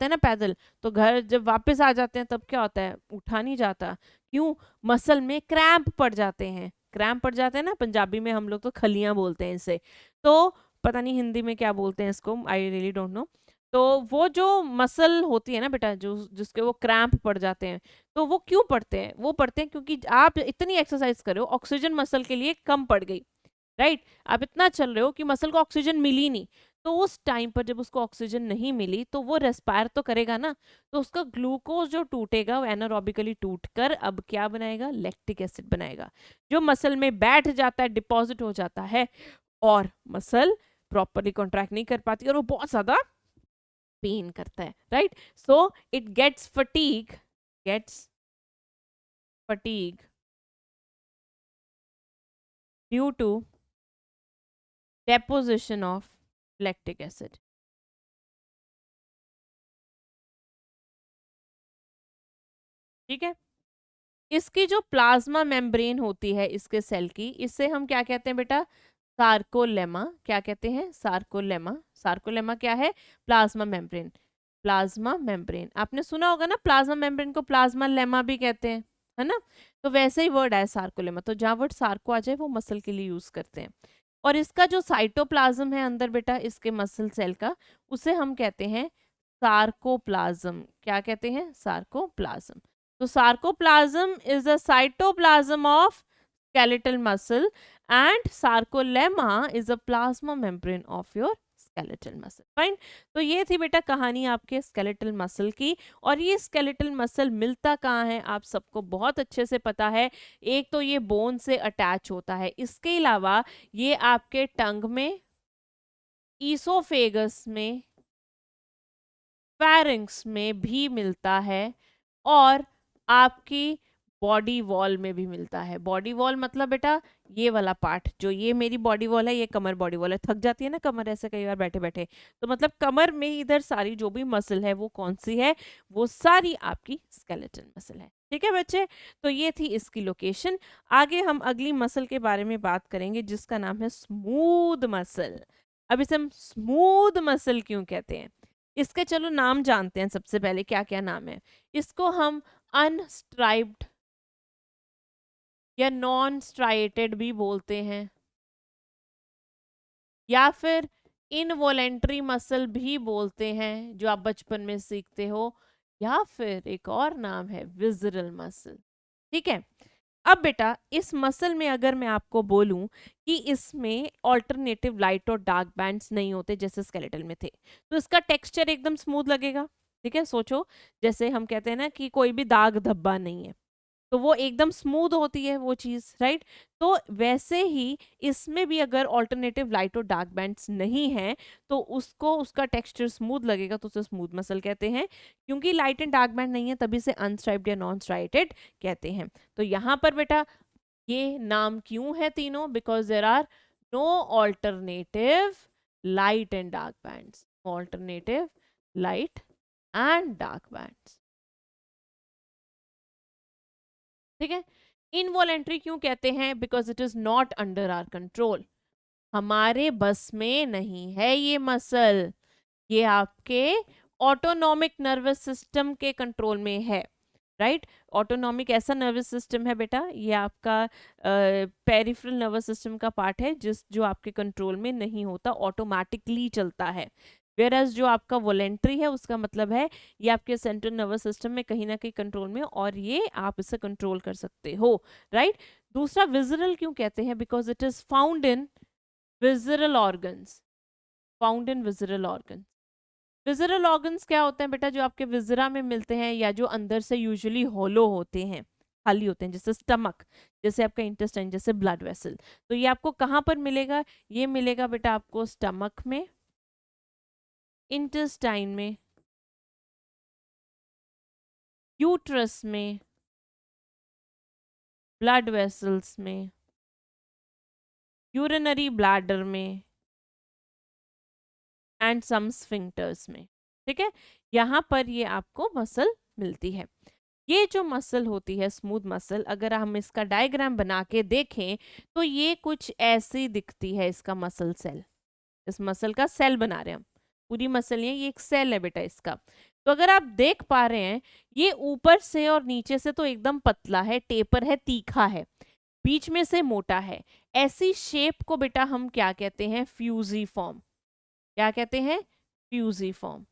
ना पैदल, तो घर जब वापस आ जाते हैं तब क्या होता है, उठा नहीं जाता। क्यों, मसल में क्रैम्प पड़ जाते हैं। क्रैम्प पड़ जाते हैं ना, पंजाबी में हम लोग तो खलियां बोलते हैं इसे, तो पता नहीं हिंदी में क्या बोलते हैं इसको, आई रियली डोंट नो। तो वो जो मसल होती है ना बेटा, जो जिसके वो क्रैम्प पड़ जाते हैं, तो वो क्यों पड़ते हैं, वो पड़ते हैं क्योंकि आप इतनी एक्सरसाइज कर रहे हो, ऑक्सीजन मसल के लिए कम पड़ गई, राइट। आप इतना चल रहे हो कि मसल को ऑक्सीजन मिली नहीं, तो उस टाइम पर जब उसको ऑक्सीजन नहीं मिली तो वो रेस्पायर तो करेगा ना, तो उसका ग्लूकोज जो टूटेगा वो एनारोबिकली टूट कर अब क्या बनाएगा, लैक्टिक एसिड बनाएगा, जो मसल में बैठ जाता है, डिपॉजिट हो जाता है, और मसल प्रॉपरली कॉन्ट्रैक्ट नहीं कर पाती और वो बहुत ज्यादा पेन करता है, right. So it gets fatigue due to deposition of lactic acid। ठीक है, इसकी जो प्लाज्मा मेम्ब्रेन होती है इसके सेल की, इससे हम क्या कहते हैं बेटा, सार्कोलेमा। क्या कहते हैं, सार्कोलेमा। सार्कोलेमा क्या है, प्लाज्मा मेम्ब्रेन। प्लाज्मा मेम्ब्रेन आपने सुना होगा ना, प्लाज्मा मेम्ब्रेन को प्लाज्मा लेमा भी कहते हैं, है ना। तो वैसे ही वर्ड है सार्कोलेमा, तो जहाँ वर्ड सार्को आ जाए वो मसल के लिए यूज करते हैं। और इसका जो साइटोप्लाज्म है अंदर बेटा इसके मसल सेल का, उसे हम कहते हैं सार्कोप्लाज्म। क्या कहते हैं, सार्कोप्लाज्म। तो sarcoplasm is the cytoplasm of skeletal muscle and sarcolemma is a plasma membrane of your skeletal muscle। Fine, तो ये थी बेटा कहानी आपके skeletal muscle की। और ये skeletal muscle मिलता कहाँ है, आप सबको बहुत अच्छे से पता है। एक तो ये बोन से अटैच होता है, इसके अलावा ये आपके टंग में, ईसोफेगस में, फेरिंक्स में भी मिलता है, और आपकी बॉडी वॉल में भी मिलता है। बॉडी वॉल मतलब बेटा ये वाला पार्ट, जो ये मेरी बॉडी वॉल है, ये कमर बॉडी वॉल है। थक जाती है ना कमर ऐसे कई बार बैठे बैठे, तो मतलब कमर में इधर सारी जो भी मसल है वो कौन सी है, वो सारी आपकी स्केलेटल मसल है। ठीक है बच्चे, तो ये थी इसकी लोकेशन। आगे हम अगली मसल के बारे में बात करेंगे जिसका नाम है स्मूथ मसल। अब इसे हम स्मूथ मसल क्यों कहते हैं, इसके चलो नाम जानते हैं। सबसे पहले क्या क्या नाम है, इसको हम अनस्ट्राइप्ड या नॉन स्ट्राइटेड भी बोलते हैं, या फिर इनवॉलेंट्री मसल भी बोलते हैं जो आप बचपन में सीखते हो, या फिर एक और नाम है विजरल मसल। ठीक है, अब बेटा इस मसल में अगर मैं आपको बोलूं कि इसमें ऑल्टरनेटिव लाइट और डार्क बैंड्स नहीं होते जैसे स्केलेटल में थे, तो इसका टेक्सचर एकदम स्मूथ लगेगा। ठीक है, सोचो जैसे हम कहते हैं ना कि कोई भी दाग धब्बा नहीं है, तो वो एकदम स्मूथ होती है वो चीज़, राइट। तो वैसे ही इसमें भी अगर ऑल्टरनेटिव लाइट और डार्क बैंड्स नहीं है तो उसको, उसका टेक्सचर स्मूथ लगेगा, तो उसे स्मूथ मसल कहते हैं। क्योंकि लाइट एंड डार्क बैंड नहीं है तभी से अनस्ट्राइप्ड या नॉन स्ट्राइटेड कहते हैं। तो यहाँ पर बेटा ये नाम क्यों है तीनों, because there are no alternative light and dark bands. Alternative light and dark bands. ठीक है, इनवॉलेंट्री क्यों कहते हैं, because it is not under our control. हमारे बस में नहीं है ये मसल, ये आपके ऑटोनॉमिक नर्वस सिस्टम के कंट्रोल में है, राइट। ऑटोनॉमिक ऐसा नर्वस सिस्टम है बेटा, ये आपका पेरिफेरल नर्वस सिस्टम का पार्ट है जो आपके कंट्रोल में नहीं होता, ऑटोमेटिकली चलता है। वेयरएज जो आपका वॉलेंट्री है उसका मतलब है ये आपके सेंट्रल नर्वस सिस्टम में कहीं ना कहीं कंट्रोल में, और ये आप इसे कंट्रोल कर सकते हो, राइट। दूसरा विजरल क्यों कहते हैं, because it is found in visceral organs. Found in visceral organs. Visceral organs क्या होते हैं बेटा, जो आपके विजरा में मिलते हैं या जो अंदर से यूजुअली होलो होते हैं, खाली होते हैं, जैसे स्टमक, जैसे आपका इंटेस्टाइन, जैसे ब्लड वेसल। तो ये आपको कहाँ पर मिलेगा, ये मिलेगा बेटा आपको स्टमक में, इंटेस्टाइन में, यूट्रस में, ब्लड वेसल्स में, यूरिनरी ब्लैडर में एंड सम स्फिंक्टर्स में। ठीक है, यहाँ पर ये आपको मसल मिलती है। ये जो मसल होती है स्मूथ मसल, अगर हम इसका डायग्राम बना के देखें तो ये कुछ ऐसी दिखती है। इसका मसल सेल, इस मसल का सेल बना रहे हैं हम, पूरी मसल नहीं है, ये एक सेल है बेटा इसका। तो अगर आप देख पा रहे हैं ये ऊपर से और नीचे से तो एकदम पतला है, टेपर है, तीखा है, बीच में से मोटा है। ऐसी शेप को बेटा हम क्या कहते हैं? फ्यूजीफॉर्म। क्या कहते हैं? फ्यूजीफॉर्म।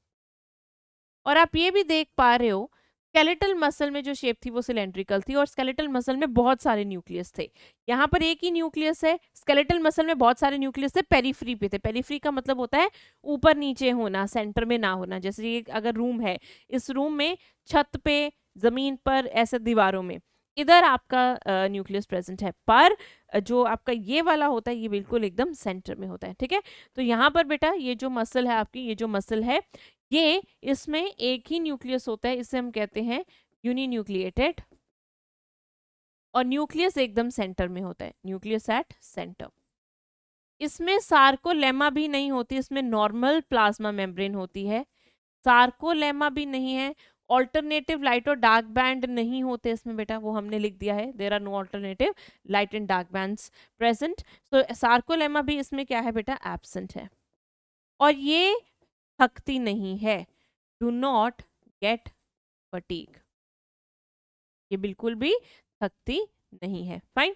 और आप ये भी देख पा रहे हो स्केलेटल मसल में जो शेप थी वो सिलेंड्रिकल थी, और स्केलेटल मसल में बहुत सारे न्यूक्लियस थे। यहाँ पर एक ही न्यूक्लियस है, स्केलेटल मसल में बहुत सारे न्यूक्लियस थे, पेरिफ्री पे थे। पेरिफ्री का मतलब होता है ऊपर नीचे होना, सेंटर में ना होना। जैसे ये अगर रूम है, इस रूम में छत पे, जमीन पर, ऐसे दीवारों में, इधर आपका न्यूक्लियस प्रेजेंट है, पर जो आपका ये वाला होता है ये बिल्कुल एकदम सेंटर में होता है। ठीक है, तो यहाँ पर बेटा ये जो मसल है आपकी, ये जो मसल है ये, इसमें एक ही न्यूक्लियस होता है, इसे हम कहते हैं यूनिन्यूक्लिएटेड, और न्यूक्लियस एकदम सेंटर में होता है, न्यूक्लियस एट सेंटर। इसमें सार्कोलेमा भी नहीं होती, इसमें नॉर्मल प्लाज्मा मेम्ब्रेन होती है। सार्कोलेमा भी नहीं है, ऑल्टरनेटिव लाइट और डार्क बैंड नहीं होते इसमें बेटा, वो हमने लिख दिया है, there are no alternative light and dark bands present. तो सार्कोलेमा भी इसमें क्या है बेटा? एब्सेंट है। और ये थकती नहीं है, डू नॉट गेट फटीग, ये बिल्कुल भी थकती नहीं है। फाइन।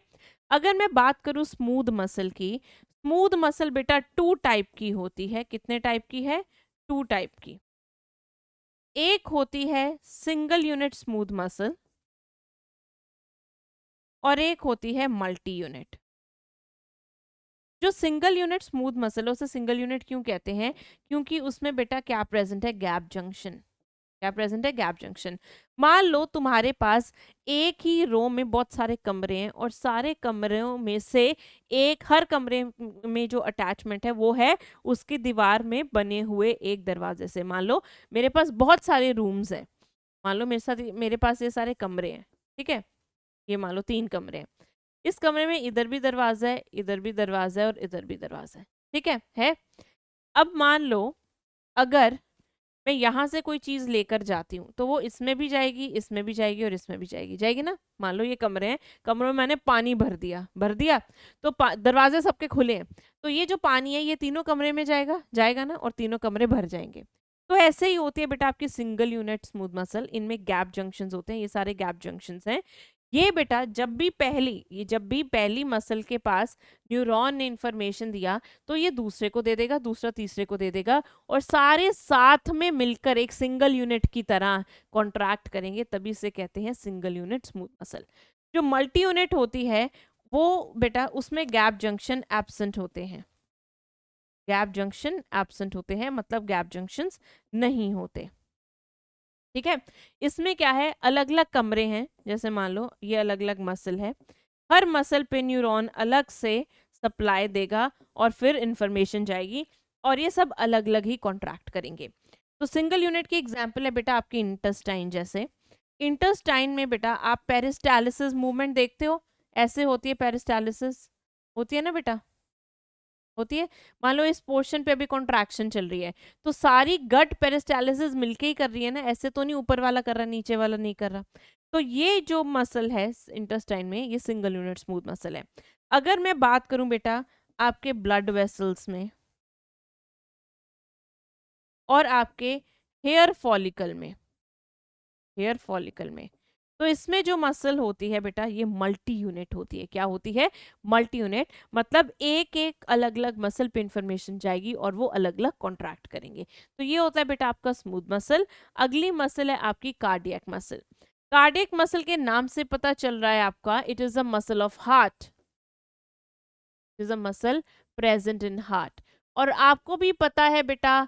अगर मैं बात करूं स्मूथ मसल की, स्मूथ मसल बेटा टू टाइप की होती है। कितने टाइप की है? टू टाइप की। एक होती है सिंगल यूनिट स्मूथ मसल, और एक होती है मल्टी यूनिट। जो सिंगल यूनिट स्मूथ मसल है उसे सिंगल यूनिट क्यों कहते हैं? क्योंकि उसमें बेटा क्या प्रेजेंट है? Gap junction. क्या प्रेजेंट है? Gap junction. मान लो तुम्हारे पास एक ही रो में बहुत सारे कमरे हैं, और सारे कमरों में से एक, हर कमरे में जो अटैचमेंट है वो है उसकी दीवार में बने हुए एक दरवाजे से। मान लो मेरे पास बहुत सारे रूम्स हैं, मान लो मेरे पास ये सारे कमरे हैं। ठीक है, ये मान लो 3 कमरे हैं, इस कमरे में इधर भी दरवाजा है, इधर भी दरवाजा है, और इधर भी दरवाजा है। ठीक है। अब मान लो अगर मैं यहाँ से कोई चीज लेकर जाती हूँ तो वो इसमें भी जाएगी, इसमें भी जाएगी, और इसमें भी जाएगी, जाएगी ना। मान लो ये कमरे हैं, कमरों में मैंने पानी भर दिया तो दरवाजे सबके खुले हैं, तो ये जो पानी है ये तीनों कमरे में जाएगा, जाएगा ना, और तीनों कमरे भर जाएंगे। तो ऐसे ही होती है बेटा आपकी सिंगल यूनिट स्मूथ मसल, इनमें गैप जंक्शंस होते हैं, ये सारे गैप जंक्शंस हैं। ये बेटा जब भी पहली मसल के पास न्यूरॉन ने इंफॉर्मेशन दिया तो ये दूसरे को दे देगा, दूसरा तीसरे को दे देगा, और सारे साथ में मिलकर एक सिंगल यूनिट की तरह कॉन्ट्रैक्ट करेंगे, तभी से कहते हैं सिंगल यूनिट स्मूथ मसल। जो मल्टी यूनिट होती है वो बेटा उसमें गैप जंक्शन एब्सेंट होते हैं, गैप जंक्शन एब्सेंट होते हैं, मतलब गैप जंक्शंस नहीं होते। ठीक है, इसमें क्या है? अलग अलग कमरे हैं, जैसे मान लो ये अलग अलग मसल है, हर मसल पे न्यूरॉन अलग से सप्लाई देगा और फिर इंफॉर्मेशन जाएगी, और ये सब अलग अलग ही कॉन्ट्रैक्ट करेंगे। तो सिंगल यूनिट की एग्जांपल है बेटा आपकी इंटेस्टाइन। जैसे इंटेस्टाइन में बेटा आप पेरिस्टालिसिस मूवमेंट देखते हो, ऐसे होती है पेरिस्टालिसिस, होती है ना बेटा, होती है। मान लो इस पोर्शन पे अभी कॉन्ट्रैक्शन चल रही है, तो सारी गट पेरिस्टालिसिस मिलके ही कर रही है ना, ऐसे तो नहीं ऊपर वाला कर रहा नीचे वाला नहीं कर रहा। तो ये जो मसल है इंटेस्टाइन में, ये सिंगल यूनिट स्मूथ मसल है। अगर मैं बात करूं बेटा आपके ब्लड वेसल्स में और आपके हेयर फॉलिकल में, तो इसमें जो मसल होती है बेटा ये मल्टी यूनिट होती है। क्या होती है? मल्टी यूनिट, मतलब एक एक अलग अलग मसल पे इंफॉर्मेशन जाएगी और वो अलग अलग कॉन्ट्रैक्ट करेंगे। तो ये होता है बेटा आपका स्मूथ मसल। अगली मसल है आपकी कार्डियक मसल। कार्डियक मसल के नाम से पता चल रहा है आपका, it is a muscle of heart, it is a muscle present in heart. और आपको भी पता है बेटा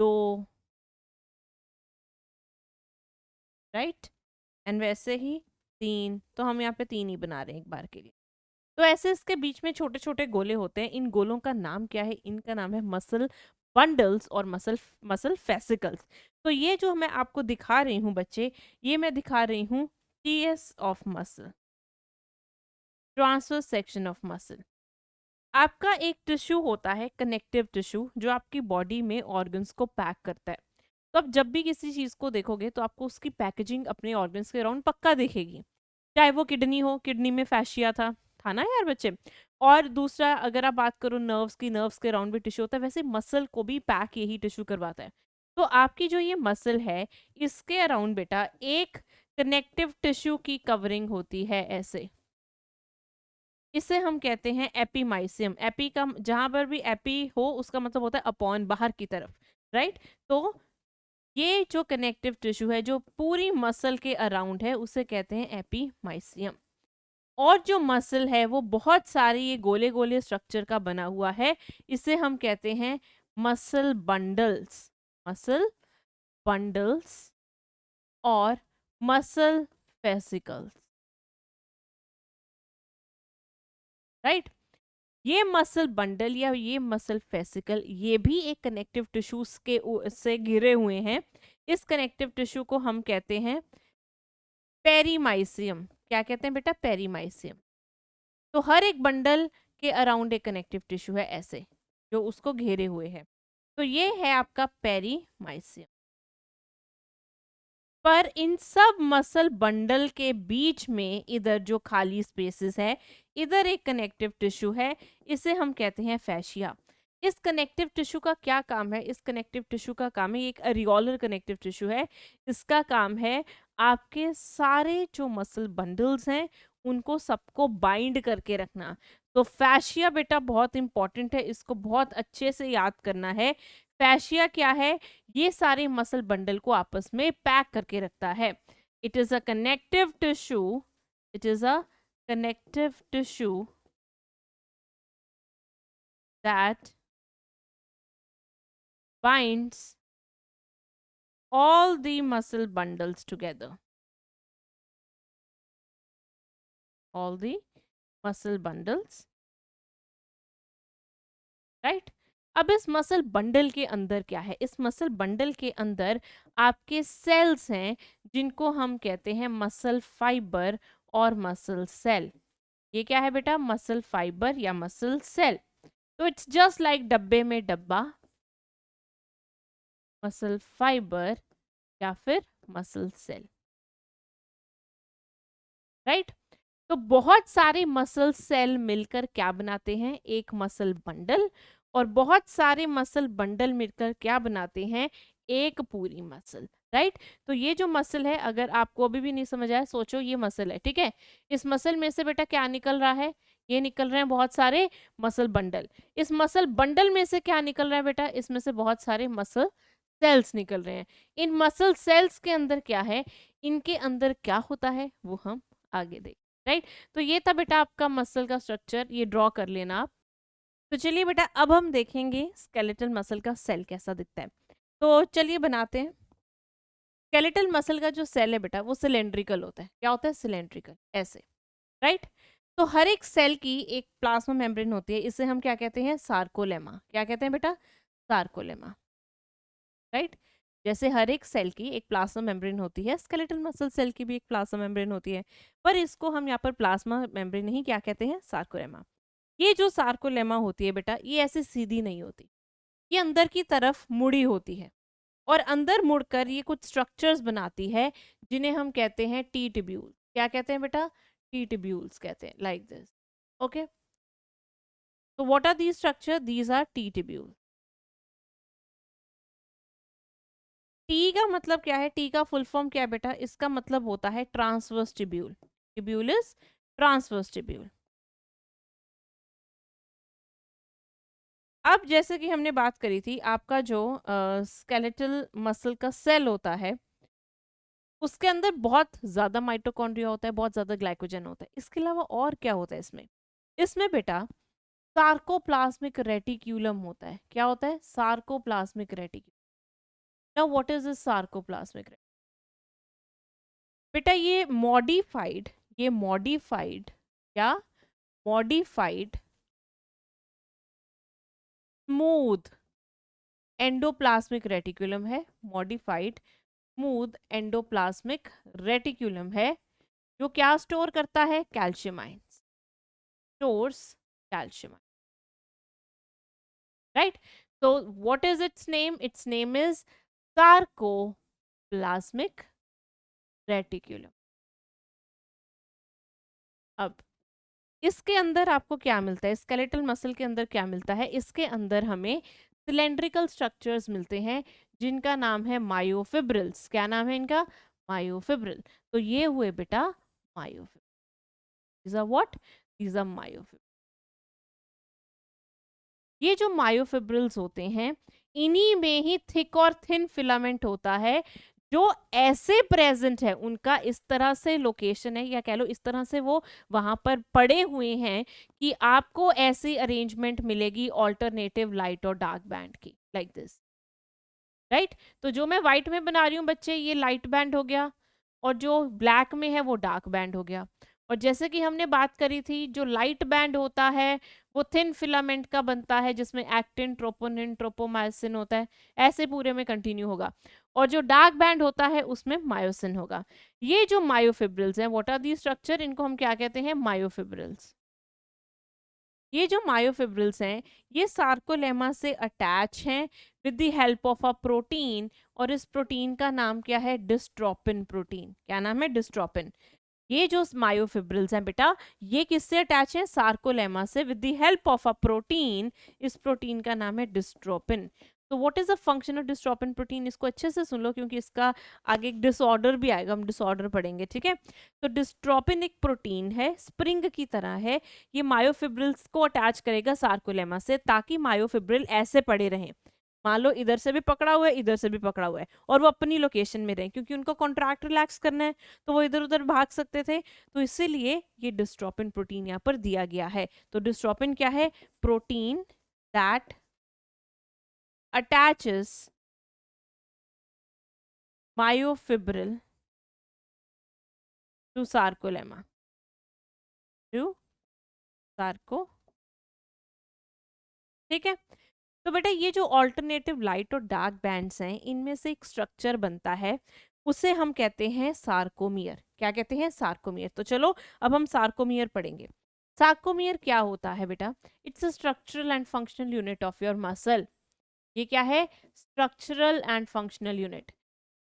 2, राइट, एंड वैसे ही 3, तो हम यहाँ पे 3 ही बना रहे हैं एक बार के लिए। तो ऐसे इसके बीच में छोटे छोटे गोले होते हैं, इन गोलों का नाम क्या है? इनका नाम है मसल बंडल्स और मसल मसल फेसिकल्स। तो ये जो मैं आपको दिखा रही हूँ बच्चे, ये मैं दिखा रही हूँ TS of muscle, transverse section of muscle. आपका एक टिश्यू होता है कनेक्टिव टिश्यू, जो आपकी बॉडी में ऑर्गन्स को पैक करता है। तो आप जब भी किसी चीज को देखोगे तो आपको उसकी पैकेजिंग अपने ऑर्गन्स के अराउंड पक्का दिखेगी। चाहे वो किडनी हो, किडनी में फैशिया था ना यार बच्चे। और दूसरा, अगर आप बात करो नर्व्स की, नर्व्स के अराउंड भी टिश्यू होता है, वैसे मसल को भी पैक यही टिश्यू करवाता है। तो आपकी जो ये मसल है, इसके अराउंड बेटा एक कनेक्टिव टिश्यू की कवरिंग होती है ऐसे। इसे हम कहते हैं एपीमाइसियम। एपी का, जहां पर भी एपी हो उसका मतलब होता है अपॉन, बाहर की तरफ, राइट। तो ये जो कनेक्टिव टिश्यू है जो पूरी मसल के अराउंड है, उसे कहते हैं एपीमाइसियम। और जो मसल है वो बहुत सारी ये गोले गोले स्ट्रक्चर का बना हुआ है, इसे हम कहते हैं मसल बंडल्स, मसल बंडल्स और मसल फेसिकल्स, राइट। ये मसल बंडल या ये मसल फेसिकल, ये भी एक कनेक्टिव टिश्यूज के से घिरे हुए हैं। इस कनेक्टिव टिश्यू को हम कहते हैं पेरीमाइसियम। क्या कहते हैं बेटा? पेरीमाइसियम। तो हर एक बंडल के अराउंड एक कनेक्टिव टिश्यू है ऐसे, जो उसको घेरे हुए है। तो ये है आपका पेरीमाइसियम। पर इन सब मसल बंडल के बीच में इधर जो खाली स्पेसेस है, इधर एक कनेक्टिव टिश्यू है, इसे हम कहते हैं फैशिया। इस कनेक्टिव टिश्यू का क्या काम है? इस कनेक्टिव टिश्यू का काम है, ये एक अरियोलर कनेक्टिव टिश्यू है। इसका काम है आपके सारे जो मसल बंडल्स हैं उनको सबको बाइंड करके रखना। तो फैशिया बेटा बहुत इंपॉर्टेंट है, इसको बहुत अच्छे से याद करना है। फैशिया क्या है? ये सारे मसल बंडल को आपस में पैक करके रखता है। It is a connective tissue, it is a connective tissue that binds all the muscle bundles together, all the muscle bundles, right। अब इस मसल बंडल के अंदर क्या है? इस मसल बंडल के अंदर आपके सेल्स हैं, जिनको हम कहते हैं मसल फाइबर और मसल सेल। ये क्या है बेटा? मसल फाइबर या मसल सेल। तो इट्स जस्ट लाइक डब्बे में डब्बा, मसल फाइबर या फिर मसल सेल, राइट। तो बहुत सारे मसल सेल मिलकर क्या बनाते हैं? एक मसल बंडल। और बहुत सारे मसल बंडल मिलकर क्या बनाते हैं? एक पूरी मसल, राइट। तो ये जो मसल है, अगर आपको अभी भी नहीं समझ आया, सोचो ये मसल है, ठीक है। इस मसल में से बेटा क्या निकल रहा है? ये निकल रहे हैं बहुत सारे मसल बंडल। इस मसल बंडल में से क्या निकल रहा है बेटा? इसमें से बहुत सारे मसल सेल्स निकल रहे हैं। इन मसल सेल्स के अंदर क्या है? इनके अंदर क्या होता है वो हम आगे देखें, राइट। तो ये था बेटा आपका मसल का स्ट्रक्चर, ये ड्रॉ कर लेना आप। तो चलिए बेटा अब हम देखेंगे स्केलेटल मसल का सेल कैसा दिखता है। तो चलिए बनाते हैं। स्केलेटल मसल का जो सेल है बेटा वो सिलेंड्रिकल होता है। क्या होता है? सिलेंड्रिकल, ऐसे, राइट। तो हर एक सेल की एक प्लाज्मा मेम्ब्रेन होती है, इसे हम क्या कहते हैं? सार्कोलेमा। क्या कहते हैं बेटा? Sarcolemma, right. जैसे हर एक सेल की एक प्लाज्मा मेम्ब्रेन होती है, स्केलेटल मसल सेल की भी एक प्लाज्मा मेम्ब्रेन होती है, पर इसको हम यहाँ पर प्लाज्मा मेम्ब्रेन नहीं क्या कहते हैं? सार्कोलेमा। ये जो सार्कोलेमा होती है बेटा, ये ऐसे सीधी नहीं होती, ये अंदर की तरफ मुड़ी होती है। और अंदर मुड़कर ये कुछ स्ट्रक्चर्स बनाती है, जिन्हें हम कहते हैं टी ट्यूब्यूल। क्या कहते हैं बेटा? टी ट्यूब्यूल्स कहते हैं, लाइक दिस, ओके। तो what are these structure? These are T tubule. T का मतलब क्या है? टी का फुल फॉर्म क्या है बेटा? इसका मतलब होता है transverse tubule. Tubule is transverse tubule. अब जैसे कि हमने बात करी थी, आपका जो स्केलेटल मसल का सेल होता है, उसके अंदर बहुत ज्यादा माइटोकॉन्ड्रिया होता है, बहुत ज्यादा ग्लाइकोजन होता है। इसके अलावा और क्या होता है इसमें? इसमें बेटा सार्कोप्लाज्मिक रेटिक्यूलम होता है। क्या होता है? Sarcoplasmic reticulum. Now what is this sarcoplasmic? बेटा ये मॉडिफाइड क्या, मॉडिफाइड स्मूथ एंडोप्लाज्मिक रेटिकुलम है, मॉडिफाइड स्मूथ एंडोप्लाज्मिक रेटिकुलम है, जो क्या स्टोर करता है, calcium ions, stores calcium, right? So what is its name? Its name is sarcoplasmic reticulum. अब इसके अंदर आपको क्या मिलता है, स्केलेटल मसल के अंदर क्या मिलता है, इसके अंदर हमें सिलेंड्रिकल स्ट्रक्चर्स मिलते हैं जिनका नाम है मायोफिब्रिल्स। क्या नाम है इनका, मायोफिब्रिल। तो ये हुए बेटा myofibril, these are what, these are myofibril. ये जो मायोफिब्रिल्स होते हैं इन्हीं में ही थिक और थिन फिलामेंट होता है जो ऐसे प्रेजेंट है, उनका इस तरह से लोकेशन है, या कह लो इस तरह से वो वहां पर पड़े हुए हैं कि आपको ऐसी अरेंजमेंट मिलेगी ऑल्टरनेटिव लाइट और डार्क बैंड की, लाइक दिस, राइट? तो जो मैं व्हाइट में बना रही हूँ बच्चे, ये लाइट बैंड हो गया, और जो ब्लैक में है वो डार्क बैंड हो गया। और जैसे कि हमने बात करी थी, जो लाइट बैंड होता है वो थिन फिलामेंट का बनता है जिसमें एक्टिन, ट्रोपोनिन, ट्रोपोमायोसिन होता है, ऐसे पूरे में कंटिन्यू होगा। और जो डार्क बैंड होता है उसमें मायोसिन होगा। ये जो मायोफिब्रिल्स हैं, व्हाट आर दी स्ट्रक्चर, इनको हम क्या कहते हैं, मायोफिब्रिल्स। ये जो मायोफिब्रिल्स हैं ये सार्कोलेमा से अटैच हैं with the help of a protein, और इस प्रोटीन का नाम क्या है, डिस्ट्रोपिन प्रोटीन। क्या नाम है, डिस्ट्रोपिन। ये जो मायोफिब्रिल्स हैं बेटा, ये किससे अटैच है, सार्कोलेमा से, with the help of a protein. इस प्रोटीन का नाम है डिस्ट्रोपिन। तो what is the function of dystrophin protein, इसको अच्छे से सुन लो क्योंकि इसका आगे एक डिसऑर्डर भी आएगा, हम डिसऑर्डर पढ़ेंगे, ठीक है? तो डिस्ट्रोपिन एक प्रोटीन है, स्प्रिंग की तरह है, ये मायोफिब्रिल्स को अटैच करेगा सार्कोलेमा से ताकि मायोफिब्रिल ऐसे पड़े रहें। मान लो इधर से भी पकड़ा हुआ है, इधर से भी पकड़ा हुआ है, और वो अपनी लोकेशन में रहे, क्योंकि उनको कॉन्ट्रैक्ट रिलैक्स करना है तो वो इधर उधर भाग सकते थे। तो इसीलिए ये डिस्ट्रोपिन प्रोटीन यहाँ पर दिया गया है। तो डिस्ट्रोपिन क्या है, protein that attaches myofibril to sarcolemma, to sarco, ठीक है? तो बेटा ये जो ऑल्टरनेटिव लाइट और डार्क बैंड्स हैं इनमें से एक स्ट्रक्चर बनता है, उसे हम कहते हैं सार्कोमियर। क्या कहते हैं, सार्कोमियर। तो चलो अब हम सार्कोमियर पढ़ेंगे। सार्कोमियर क्या होता है बेटा, it's a structural and functional unit of your muscle. ये क्या है, structural and functional unit.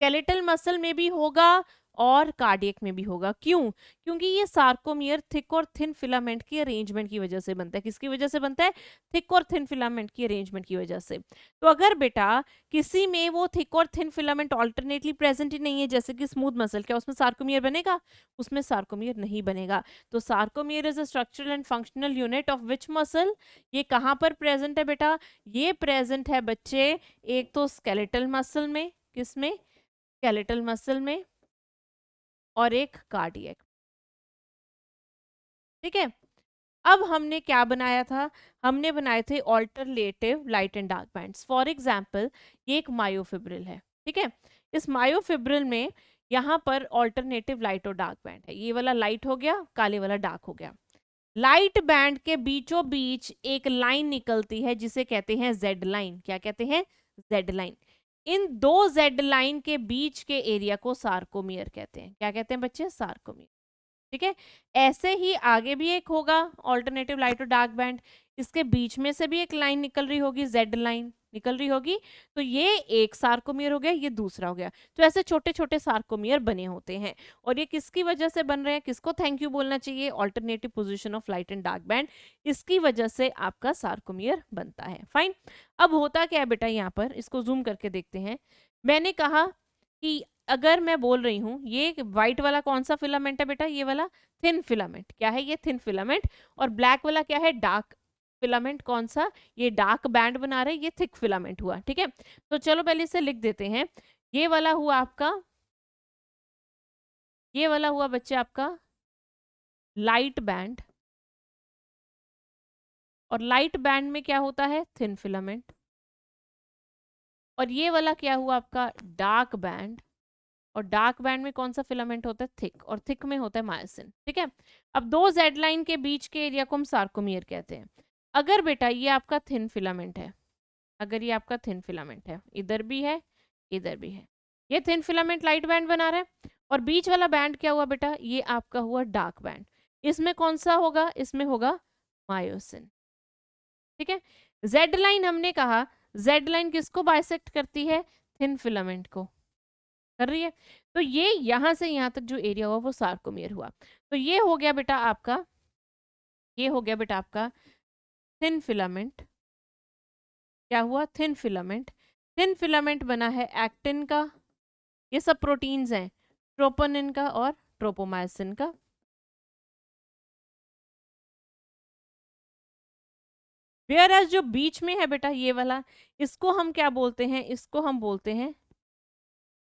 Skeletal muscle में भी होगा और कार्डियक में भी होगा। क्यों, क्योंकि ये सार्कोमियर थिक और थिन फिलामेंट की अरेंजमेंट की वजह से बनता है। किसकी वजह से बनता है, थिक और थिन फिलामेंट की अरेंजमेंट की वजह से। तो अगर बेटा किसी में वो थिक और थिन फिलामेंट ऑल्टरनेटली प्रेजेंट ही नहीं है, जैसे कि स्मूथ मसल, क्या उसमें सार्कोमियर बनेगा, उसमें सार्कोमियर नहीं बनेगा। तो sarcomere is a structural and functional unit of which muscle, ये कहाँ पर प्रेजेंट है बेटा, ये प्रेजेंट है बच्चे एक तो स्केलेटल मसल में, किसमें, स्केलेटल मसल में, और एक कार्डियक, ठीक है? अब हमने क्या बनाया था, हमने बनाए थे alternative light and dark bands. For example ये एक मायोफिब्रिल है, ठीक है? इस मायोफिब्रिल में यहाँ पर ऑल्टरनेटिव लाइट और डार्क बैंड है, ये वाला लाइट हो गया, काले वाला डार्क हो गया। लाइट बैंड के बीचों बीच एक लाइन निकलती है जिसे कहते हैं जेड लाइन। क्या कहते हैं, जेड लाइन। इन दो जेड लाइन के बीच के एरिया को सार्कोमियर कहते हैं। क्या कहते हैं बच्चे, सार्कोमियर, ठीक है? ऐसे ही आगे भी एक होगा ऑल्टरनेटिव लाइट और डार्क बैंड, इसके बीच में से भी एक लाइन निकल रही होगी, जेड लाइन निकल रही होगी, तो ये एक सार्कोमियर हो गया, ये दूसरा हो गया। तो ऐसे छोटे छोटे सार्कोमियर बने होते हैं, और ये किसकी वजह से बन रहे हैं, किसको थैंक यू बोलना चाहिए, alternative position of light and dark band, इसकी वजह से आपका सार्कोमियर बनता है। फाइन। अब होता क्या है बेटा, यहाँ पर इसको जूम करके देखते हैं। मैंने कहा कि अगर मैं बोल रही हूँ ये व्हाइट वाला कौन सा फिलामेंट है बेटा, ये वाला थिन फिलामेंट। क्या है, ये थिन फिलामेंट। और ब्लैक वाला क्या है, डार्क फिलामेंट। कौन सा, ये डार्क बैंड बना रहे, ये थिक फिलामेंट हुआ, ठीक है? तो चलो पहले इसे लिख देते हैं। ये वाला हुआ आपका, ये वाला हुआ बच्चे आपका लाइट बैंड, और लाइट बैंड में क्या होता है, थिन फिलामेंट। और ये वाला क्या हुआ आपका डार्क बैंड, और डार्क बैंड में कौन सा फिलामेंट होता है, थिक, और थिक में होता है मायोसिन, ठीक है। अब दो जेड लाइन के बीच के एरिया को हम सार्कोमियर कहते हैं। अगर बेटा ये आपका थिन फिलामेंट है, अगर ये आपका थिन फिलामेंट है, इधर भी है इधर भी है, ये थिन फिलामेंट लाइट बैंड बना रहा है, और बीच वाला बैंड क्या हुआ बेटा, ये आपका हुआ डार्क बैंड। इसमें कौन सा होगा, इसमें होगा मायोसिन, ठीक है। जेड लाइन हमने कहा, जेड लाइन किसको बाइसेक्ट करती है, थिन फिलामेंट को कर रही है। तो ये यहां से यहां तक जो एरिया हुआ वो सार्कोमियर हुआ। तो ये हो गया बेटा आपका, ये हो गया बेटा आपका थिन फिलामेंट। क्या हुआ, थिन फिलामेंट। थिन फिलामेंट बना है एक्टिन का, ये सब प्रोटीन्स हैं, ट्रोपोनिन का और ट्रोपोमायोसिन का। वेयर एज जो बीच में है बेटा ये वाला, इसको हम क्या बोलते हैं, इसको हम बोलते हैं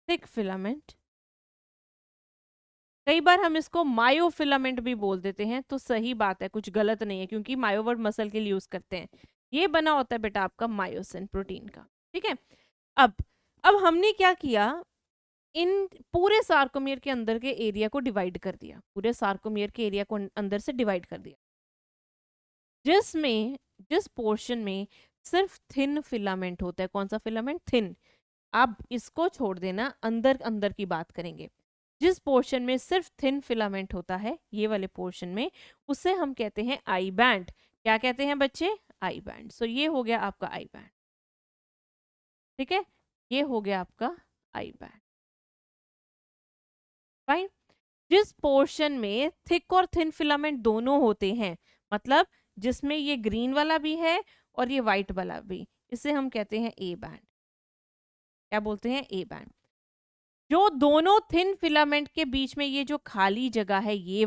थिक फिलामेंट। कई बार हम इसको मायोफिलामेंट भी बोल देते हैं, तो सही बात है, कुछ गलत नहीं है, क्योंकि मायो वर्ड मसल के लिए यूज करते हैं। ये बना होता है बेटा आपका मायोसिन प्रोटीन का, ठीक है। अब अब हमने क्या किया, इन पूरे सार्कोमियर के अंदर के एरिया को डिवाइड कर दिया, पूरे सार्कोमियर के एरिया को अंदर से डिवाइड कर दिया, जिसमें जिस पोर्शन में सिर्फ थिन फिलामेंट होता है। कौन सा फिलामेंट, थिन। आप इसको छोड़ देना, अंदर अंदर की बात करेंगे। जिस पोर्शन में सिर्फ थिन फिलामेंट होता है, ये वाले पोर्शन में, उसे हम कहते हैं आई बैंड। क्या कहते हैं बच्चे, आई बैंड। सो ये हो गया आपका आई बैंड, ठीक है, ये हो गया आपका आई बैंड, फाइन। जिस पोर्शन में थिक और थिन फिलामेंट दोनों होते हैं, मतलब जिसमें ये ग्रीन वाला भी है और ये वाइट वाला भी, इसे हम कहते हैं ए बैंड। क्या बोलते हैं, ए बैंड। जो दोनों थिन फिलामेंट के बीच में ये जो खाली जगह है, ये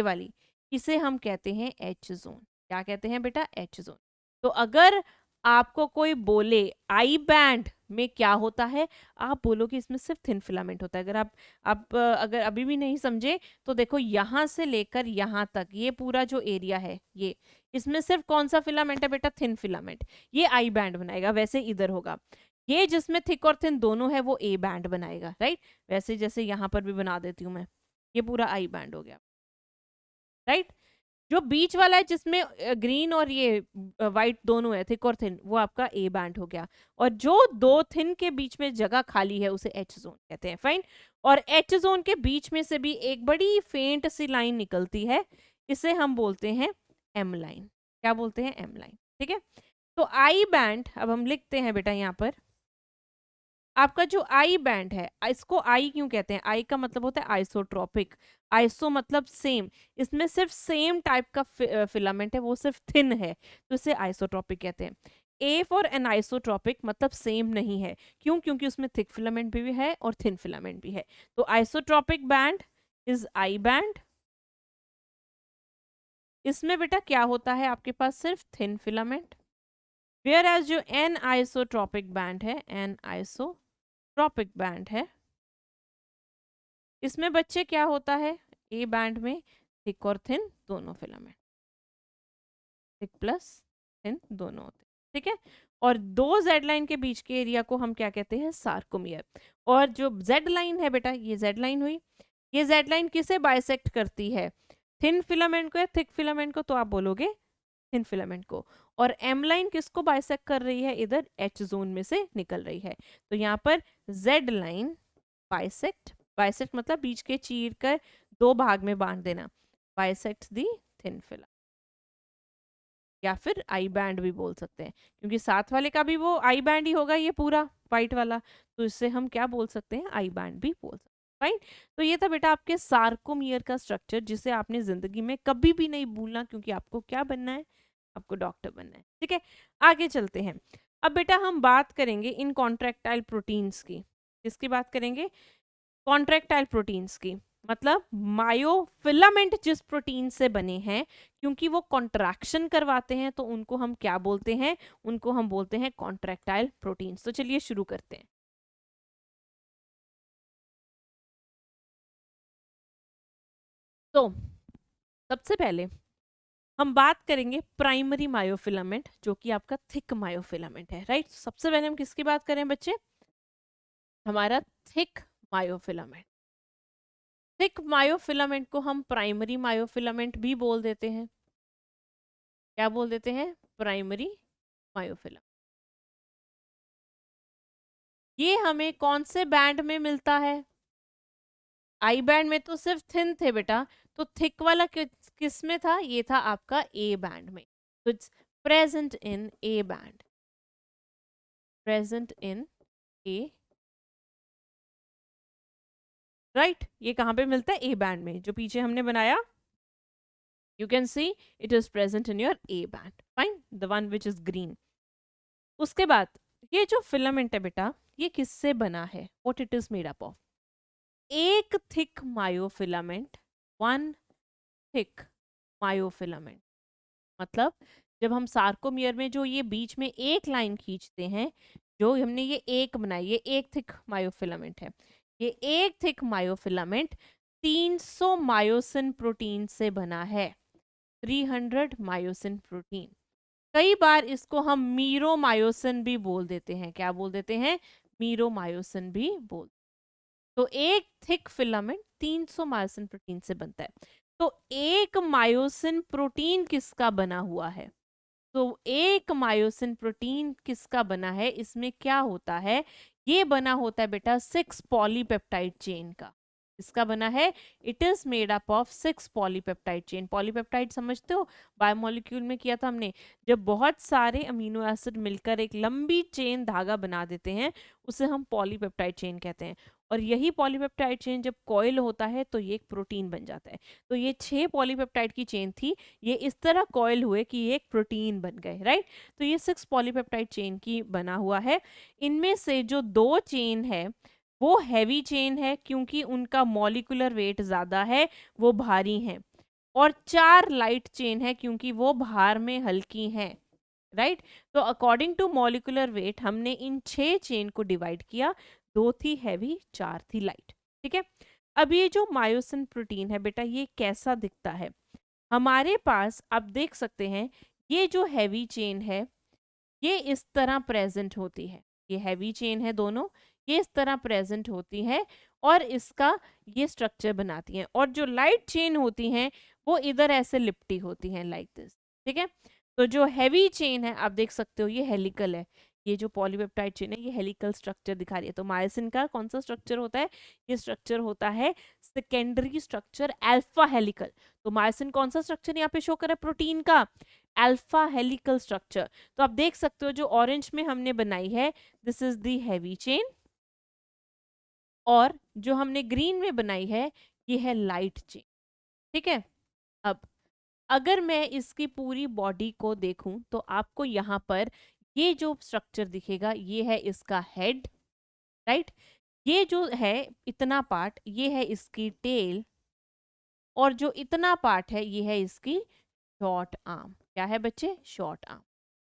वाली इसे हम कहते हैं एच जोन। क्या कहते हैं बेटा, एच जोन। तो अगर आपको कोई बोले आई बैंड में क्या होता है, आप बोलोगे इसमें सिर्फ थिन फिलामेंट होता है। अगर आप अगर अभी भी नहीं समझे तो देखो, यहां से लेकर यहां तक ये पूरा जो एरिया है, ये इसमें सिर्फ कौन सा फिलामेंट है बेटा, थिन फिलामेंट। ये आई बैंड बनाएगा। वैसे इधर होगा, ये जिसमें थिक और थिन दोनों है वो ए बैंड बनाएगा, राइट। वैसे जैसे यहाँ पर भी बना देती हूँ मैं, ये पूरा आई बैंड हो गया, राइट। जो बीच वाला है जिसमें ग्रीन और ये वाइट दोनों है, थिक और थिन, वो आपका ए बैंड हो गया। और जो दो थिन के बीच में जगह खाली है उसे एच जोन कहते हैं, फाइन। और एच जोन के बीच में से भी एक बड़ी फेंट सी लाइन निकलती है, इसे हम बोलते हैं एम लाइन। क्या बोलते हैं, एम लाइन, ठीक है। तो आई बैंड अब हम लिखते हैं बेटा यहाँ पर, आपका जो आई बैंड है, इसको आई क्यों कहते हैं, आई का मतलब होता है आइसोट्रोपिक। आइसो मतलब सेम, इसमें सिर्फ सेम टाइप का फिलामेंट है, वो सिर्फ थिन है, तो इसे आइसोट्रोपिक कहते हैं। ए फॉर एन आइसोट्रोपिक मतलब सेम नहीं है, क्यों, क्योंकि उसमें थिक फिलामेंट भी है और थिन फिलामेंट भी है। तो isotropic band is I band. इसमें बेटा क्या होता है, आपके पास सिर्फ थिन फिलामेंट। वेयर एज जो एन आइसोट्रोपिक बैंड है, एन आइसोट्रोपिक बैंड है, इसमें बच्चे क्या होता है, ए बैंड में थिक और थिन दोनों फिलामेंट, थिक प्लस थिन दोनों होते हैं, ठीक है। और दो जेड लाइन के बीच के एरिया को हम क्या कहते हैं, सार्कोमियर। और जो जेड लाइन है बेटा, ये जेड लाइन हुई, ये जेड लाइन किसे बाइसेक्ट करती है, थिन फिलामेंट को या थिक फिलामेंट को, तो आप बोलोगे थिन फिलामेंट को। और एम लाइन किसको बाइसेक्ट कर रही है, इधर एच जोन में से निकल रही है। तो यहाँ पर जेड लाइन बाइसेक्ट, बाइसेक्ट मतलब बीच के चीर कर दो भाग में बांट देना, बाइसेक्ट दी थिन फिलामेंट, या फिर आई बैंड भी बोल सकते हैं, क्योंकि साथ वाले का भी वो आई बैंड ही होगा, ये पूरा वाइट वाला, तो इससे हम क्या बोल सकते हैं, आई बैंड भी बोल सकते हैं, फाइन। तो ये था बेटा आपके सार्कोमियर का स्ट्रक्चर, जिसे आपने जिंदगी में कभी भी नहीं भूलना, क्योंकि आपको क्या बनना है, आपको डॉक्टर बनना है, ठीक है। आगे चलते हैं। अब बेटा हम बात करेंगे इन कॉन्ट्रैक्टाइल प्रोटीन्स की। किसकी बात करेंगे, कॉन्ट्रैक्टाइल प्रोटीन्स की। मतलब मायोफिलामेंट जिस प्रोटीन से बने हैं, क्योंकि वो कॉन्ट्रैक्शन करवाते हैं, तो उनको हम क्या बोलते हैं, उनको हम बोलते हैं कॉन्ट्रैक्टाइल प्रोटीन्स। तो चलिए शुरू करते हैं। तो सबसे पहले हम बात करेंगे प्राइमरी मायोफिलामेंट, जो कि आपका थिक मायोफिलामेंट है, राइट। सबसे पहले हम किसकी बात करें बच्चे? हमारा थिक मायोफिलामेंट। थिक मायोफिलामेंट को हम प्राइमरी मायोफिलामेंट भी बोल देते हैं। क्या बोल देते हैं? Primary myofilament. ये हमें कौन से बैंड में मिलता है? आई बैंड में तो सिर्फ थिन थे बेटा, तो थिक वाला किस में था? ये था आपका ए बैंड में। तो it's present in A band, present in A, right. ये कहाँ पे मिलता है? ए बैंड में, जो पीछे हमने बनाया। You can see it is present in your A band, fine, the one which is green. उसके बाद ये जो फिलामेंट है बेटा, ये किससे बना है? What it is made up of? एक thick myofilament, one thick myofilament. मतलब जब हम सार्कोमियर में जो ये बीच में एक लाइन खींचते हैं, जो हमने ये एक बनाई, ये एक थिक मायोफिलामेंट है। ये एक थिक मायोफिलामेंट 300 मायोसिन प्रोटीन से बना है, 300 मायोसिन प्रोटीन। कई बार इसको हम मीरोमायोसिन भी बोल देते हैं। क्या बोल देते हैं? मीरोमायोसिन भी बोल। तो एक थिक फिलामेंट 300 मायोसिन प्रोटीन से बनता है। तो एक मायोसिन प्रोटीन किसका बना हुआ है? तो एक मायोसिन प्रोटीन किसका बना है? इसमें क्या होता है? ये बना होता है बेटा 6 पॉलीपेप्टाइड चेन का। इसका बना है, it is made up of 6 polypeptide chain. Polypeptide समझते हो? बायोमोलिक्यूल में किया था हमने, जब बहुत सारे अमीनो एसिड मिलकर एक लंबी चेन धागा बना देते हैं, उसे हम पॉलीपेप्टाइड चेन कहते हैं। और यही पॉलीपेप्टाइड चेन जब कॉइल होता है तो ये एक प्रोटीन बन जाता है। तो ये 6 पॉलीपेप्टाइड की चेन थी, ये इस तरह कॉइल हुए कि ये एक प्रोटीन बन गए, राइट। तो ये 6 पॉलीपेप्टाइड चेन की बना हुआ है। इनमें से जो 2 चेन है वो हैवी चेन है, क्योंकि उनका मॉलिक्यूलर वेट ज़्यादा है, वो भारी हैं। और 4 लाइट चेन है, क्योंकि वो भार में हल्की हैं, राइट। तो अकॉर्डिंग टू मॉलिक्यूलर वेट हमने इन 6 चेन को डिवाइड किया, 2 थी हैवी, 4 थी लाइट, ठीक है। अब ये जो मायोसिन प्रोटीन है बेटा, ये कैसा दिखता है? हमारे पास आप देख सकते हैं, ये जो हैवी चेन है ये इस तरह प्रेजेंट होती है। ये हैवी चेन है दोनों, ये इस तरह प्रेजेंट होती है और इसका ये स्ट्रक्चर बनाती हैं। और जो लाइट चेन होती हैं वो इधर ऐसे लिपटी होती हैं, लाइक दिस, ठीक है। तो जो हैवी चेन है आप देख सकते हो, ये हेलिकल है। ये जो पॉलीपेप्टाइड चेन है ये हेलिकल स्ट्रक्चर दिखा रही है। तो मायोसिन का कौन सा स्ट्रक्चर होता है? ये स्ट्रक्चर होता है सेकेंडरी स्ट्रक्चर, अल्फा हेलिकल। तो मायोसिन कौन सा स्ट्रक्चर यहाँ पे शो कर रहा है? प्रोटीन का अल्फा हेलिकल स्ट्रक्चर। तो आप देख सकते हो जो ऑरेंज में हमने बनाई है, this is the heavy chain, और जो हमने ग्रीन में बनाई है ये है लाइट चेन, ठीक है। अब अगर मैं इसकी पूरी बॉडी को देखूं तो आपको यहाँ पर ये जो स्ट्रक्चर दिखेगा, ये है इसका हेड, राइट। ये जो है इतना पार्ट, ये है इसकी टेल, और जो इतना पार्ट है ये है इसकी शॉर्ट आर्म। क्या है बच्चे? Short arm,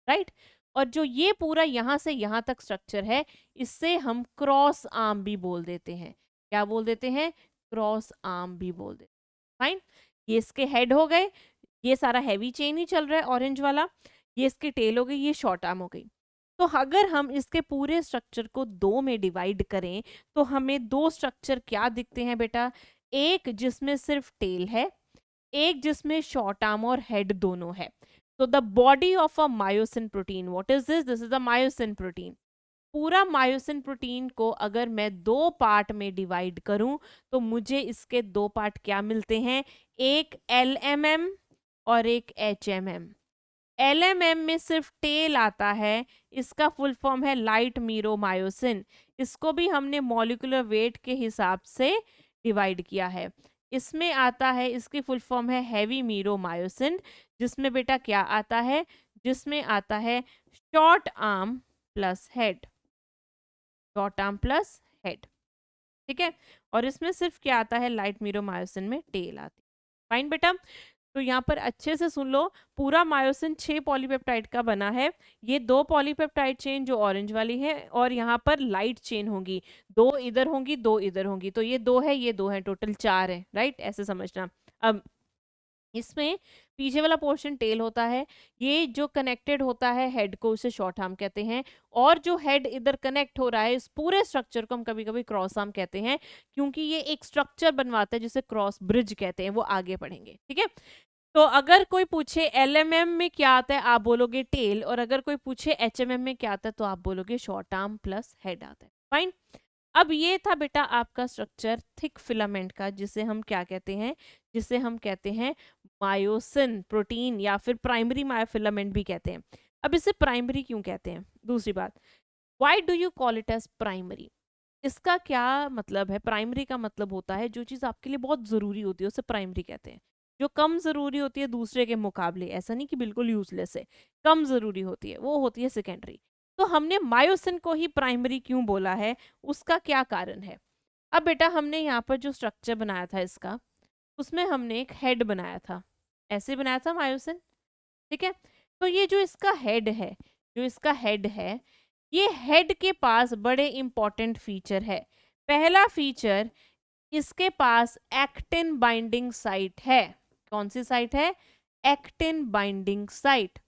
right. और जो ये पूरा यहाँ से यहाँ तक स्ट्रक्चर है, इससे हम क्रॉस आर्म भी बोल देते हैं। क्या बोल देते हैं? क्रॉस आर्म भी बोल देते हैं, फाइन। ये इसके हेड हो गए, ये सारा हैवी चेन ही चल रहा है ऑरेंज वाला, ये इसकी टेल हो गई, ये शॉर्ट आर्म हो गई। तो अगर हम इसके पूरे स्ट्रक्चर को 2 में डिवाइड करें तो हमें 2 स्ट्रक्चर क्या दिखते हैं बेटा? एक जिसमें सिर्फ टेल है, एक जिसमें शॉर्ट आर्म और हेड दोनों है। तो the body of a myosin protein, what is this? This is a myosin protein. पूरा मायोसिन प्रोटीन को अगर मैं 2 पार्ट में डिवाइड करूं तो मुझे इसके 2 पार्ट क्या मिलते हैं? एक LMM और एक HMM। LMM में सिर्फ टेल आता है, इसका फुल फॉर्म है लाइट मीरोमायोसिन। इसको भी हमने मॉलिक्यूलर वेट के हिसाब से डिवाइड किया है। इसमें आता है, इसकी फुल फॉर्म है हैवी मीरोमायोसिन, जिसमें बेटा क्या आता है? जिसमें आता है short arm plus head, short arm plus head, ठीक है। और इसमें सिर्फ क्या आता है? लाइट मीरोमायोसिन में टेल आती है, फाइन बेटा। तो यहाँ पर अच्छे से सुन लो, पूरा मायोसिन 6 पॉलीपेप्टाइड का बना है। ये 2 पॉलीपेप्टाइड चेन जो ऑरेंज वाली है, और यहाँ पर लाइट चेन होंगी, 2 इधर होंगी 2 इधर होंगी। तो ये 2 है, ये 2 है, टोटल 4 है, राइट। ऐसे समझना। अब इसमें पीछे वाला पोर्शन टेल होता है, ये जो कनेक्टेड होता है हेड को उसे शॉर्ट आर्म कहते हैं, और जो हेड इधर कनेक्ट हो रहा है इस पूरे स्ट्रक्चर को हम कभी कभी क्रॉस आर्म कहते हैं, क्योंकि ये एक स्ट्रक्चर बनवाता है जिसे क्रॉस ब्रिज कहते हैं, वो आगे पढ़ेंगे, ठीक है। तो अगर कोई पूछे एलएमएम में क्या आता है, आप बोलोगे टेल, और अगर कोई पूछे एचएमएम में क्या आता है, तो आप बोलोगे शॉर्ट आर्म प्लस हेड आता है। फाइन। अब ये था बेटा आपका स्ट्रक्चर थिक फिलामेंट का, जिसे हम क्या कहते हैं, जिसे हम कहते हैं मायोसिन प्रोटीन, या फिर प्राइमरी मायोफिलामेंट भी कहते हैं। अब इसे प्राइमरी क्यों कहते हैं? दूसरी बात, why do you call it as primary? इसका क्या मतलब है? प्राइमरी का मतलब होता है जो चीज़ आपके लिए बहुत ज़रूरी होती है उसे प्राइमरी कहते हैं, जो कम ज़रूरी होती है दूसरे के मुकाबले, ऐसा नहीं कि बिल्कुल यूजलेस है, कम ज़रूरी होती है, वो होती है सेकेंडरी। तो हमने मायोसिन को ही प्राइमरी क्यों बोला है, उसका क्या कारण है? अब बेटा हमने यहाँ पर जो स्ट्रक्चर बनाया था इसका, उसमें हमने एक हेड बनाया था, ऐसे बनाया था मायोसिन, ठीक है। तो ये जो इसका हेड है, जो इसका हेड है, ये हेड के पास बड़े इंपॉर्टेंट फीचर है। पहला फीचर, इसके पास एक्टिन बाइंडिंग साइट है। कौन सी साइट है? Actin binding site.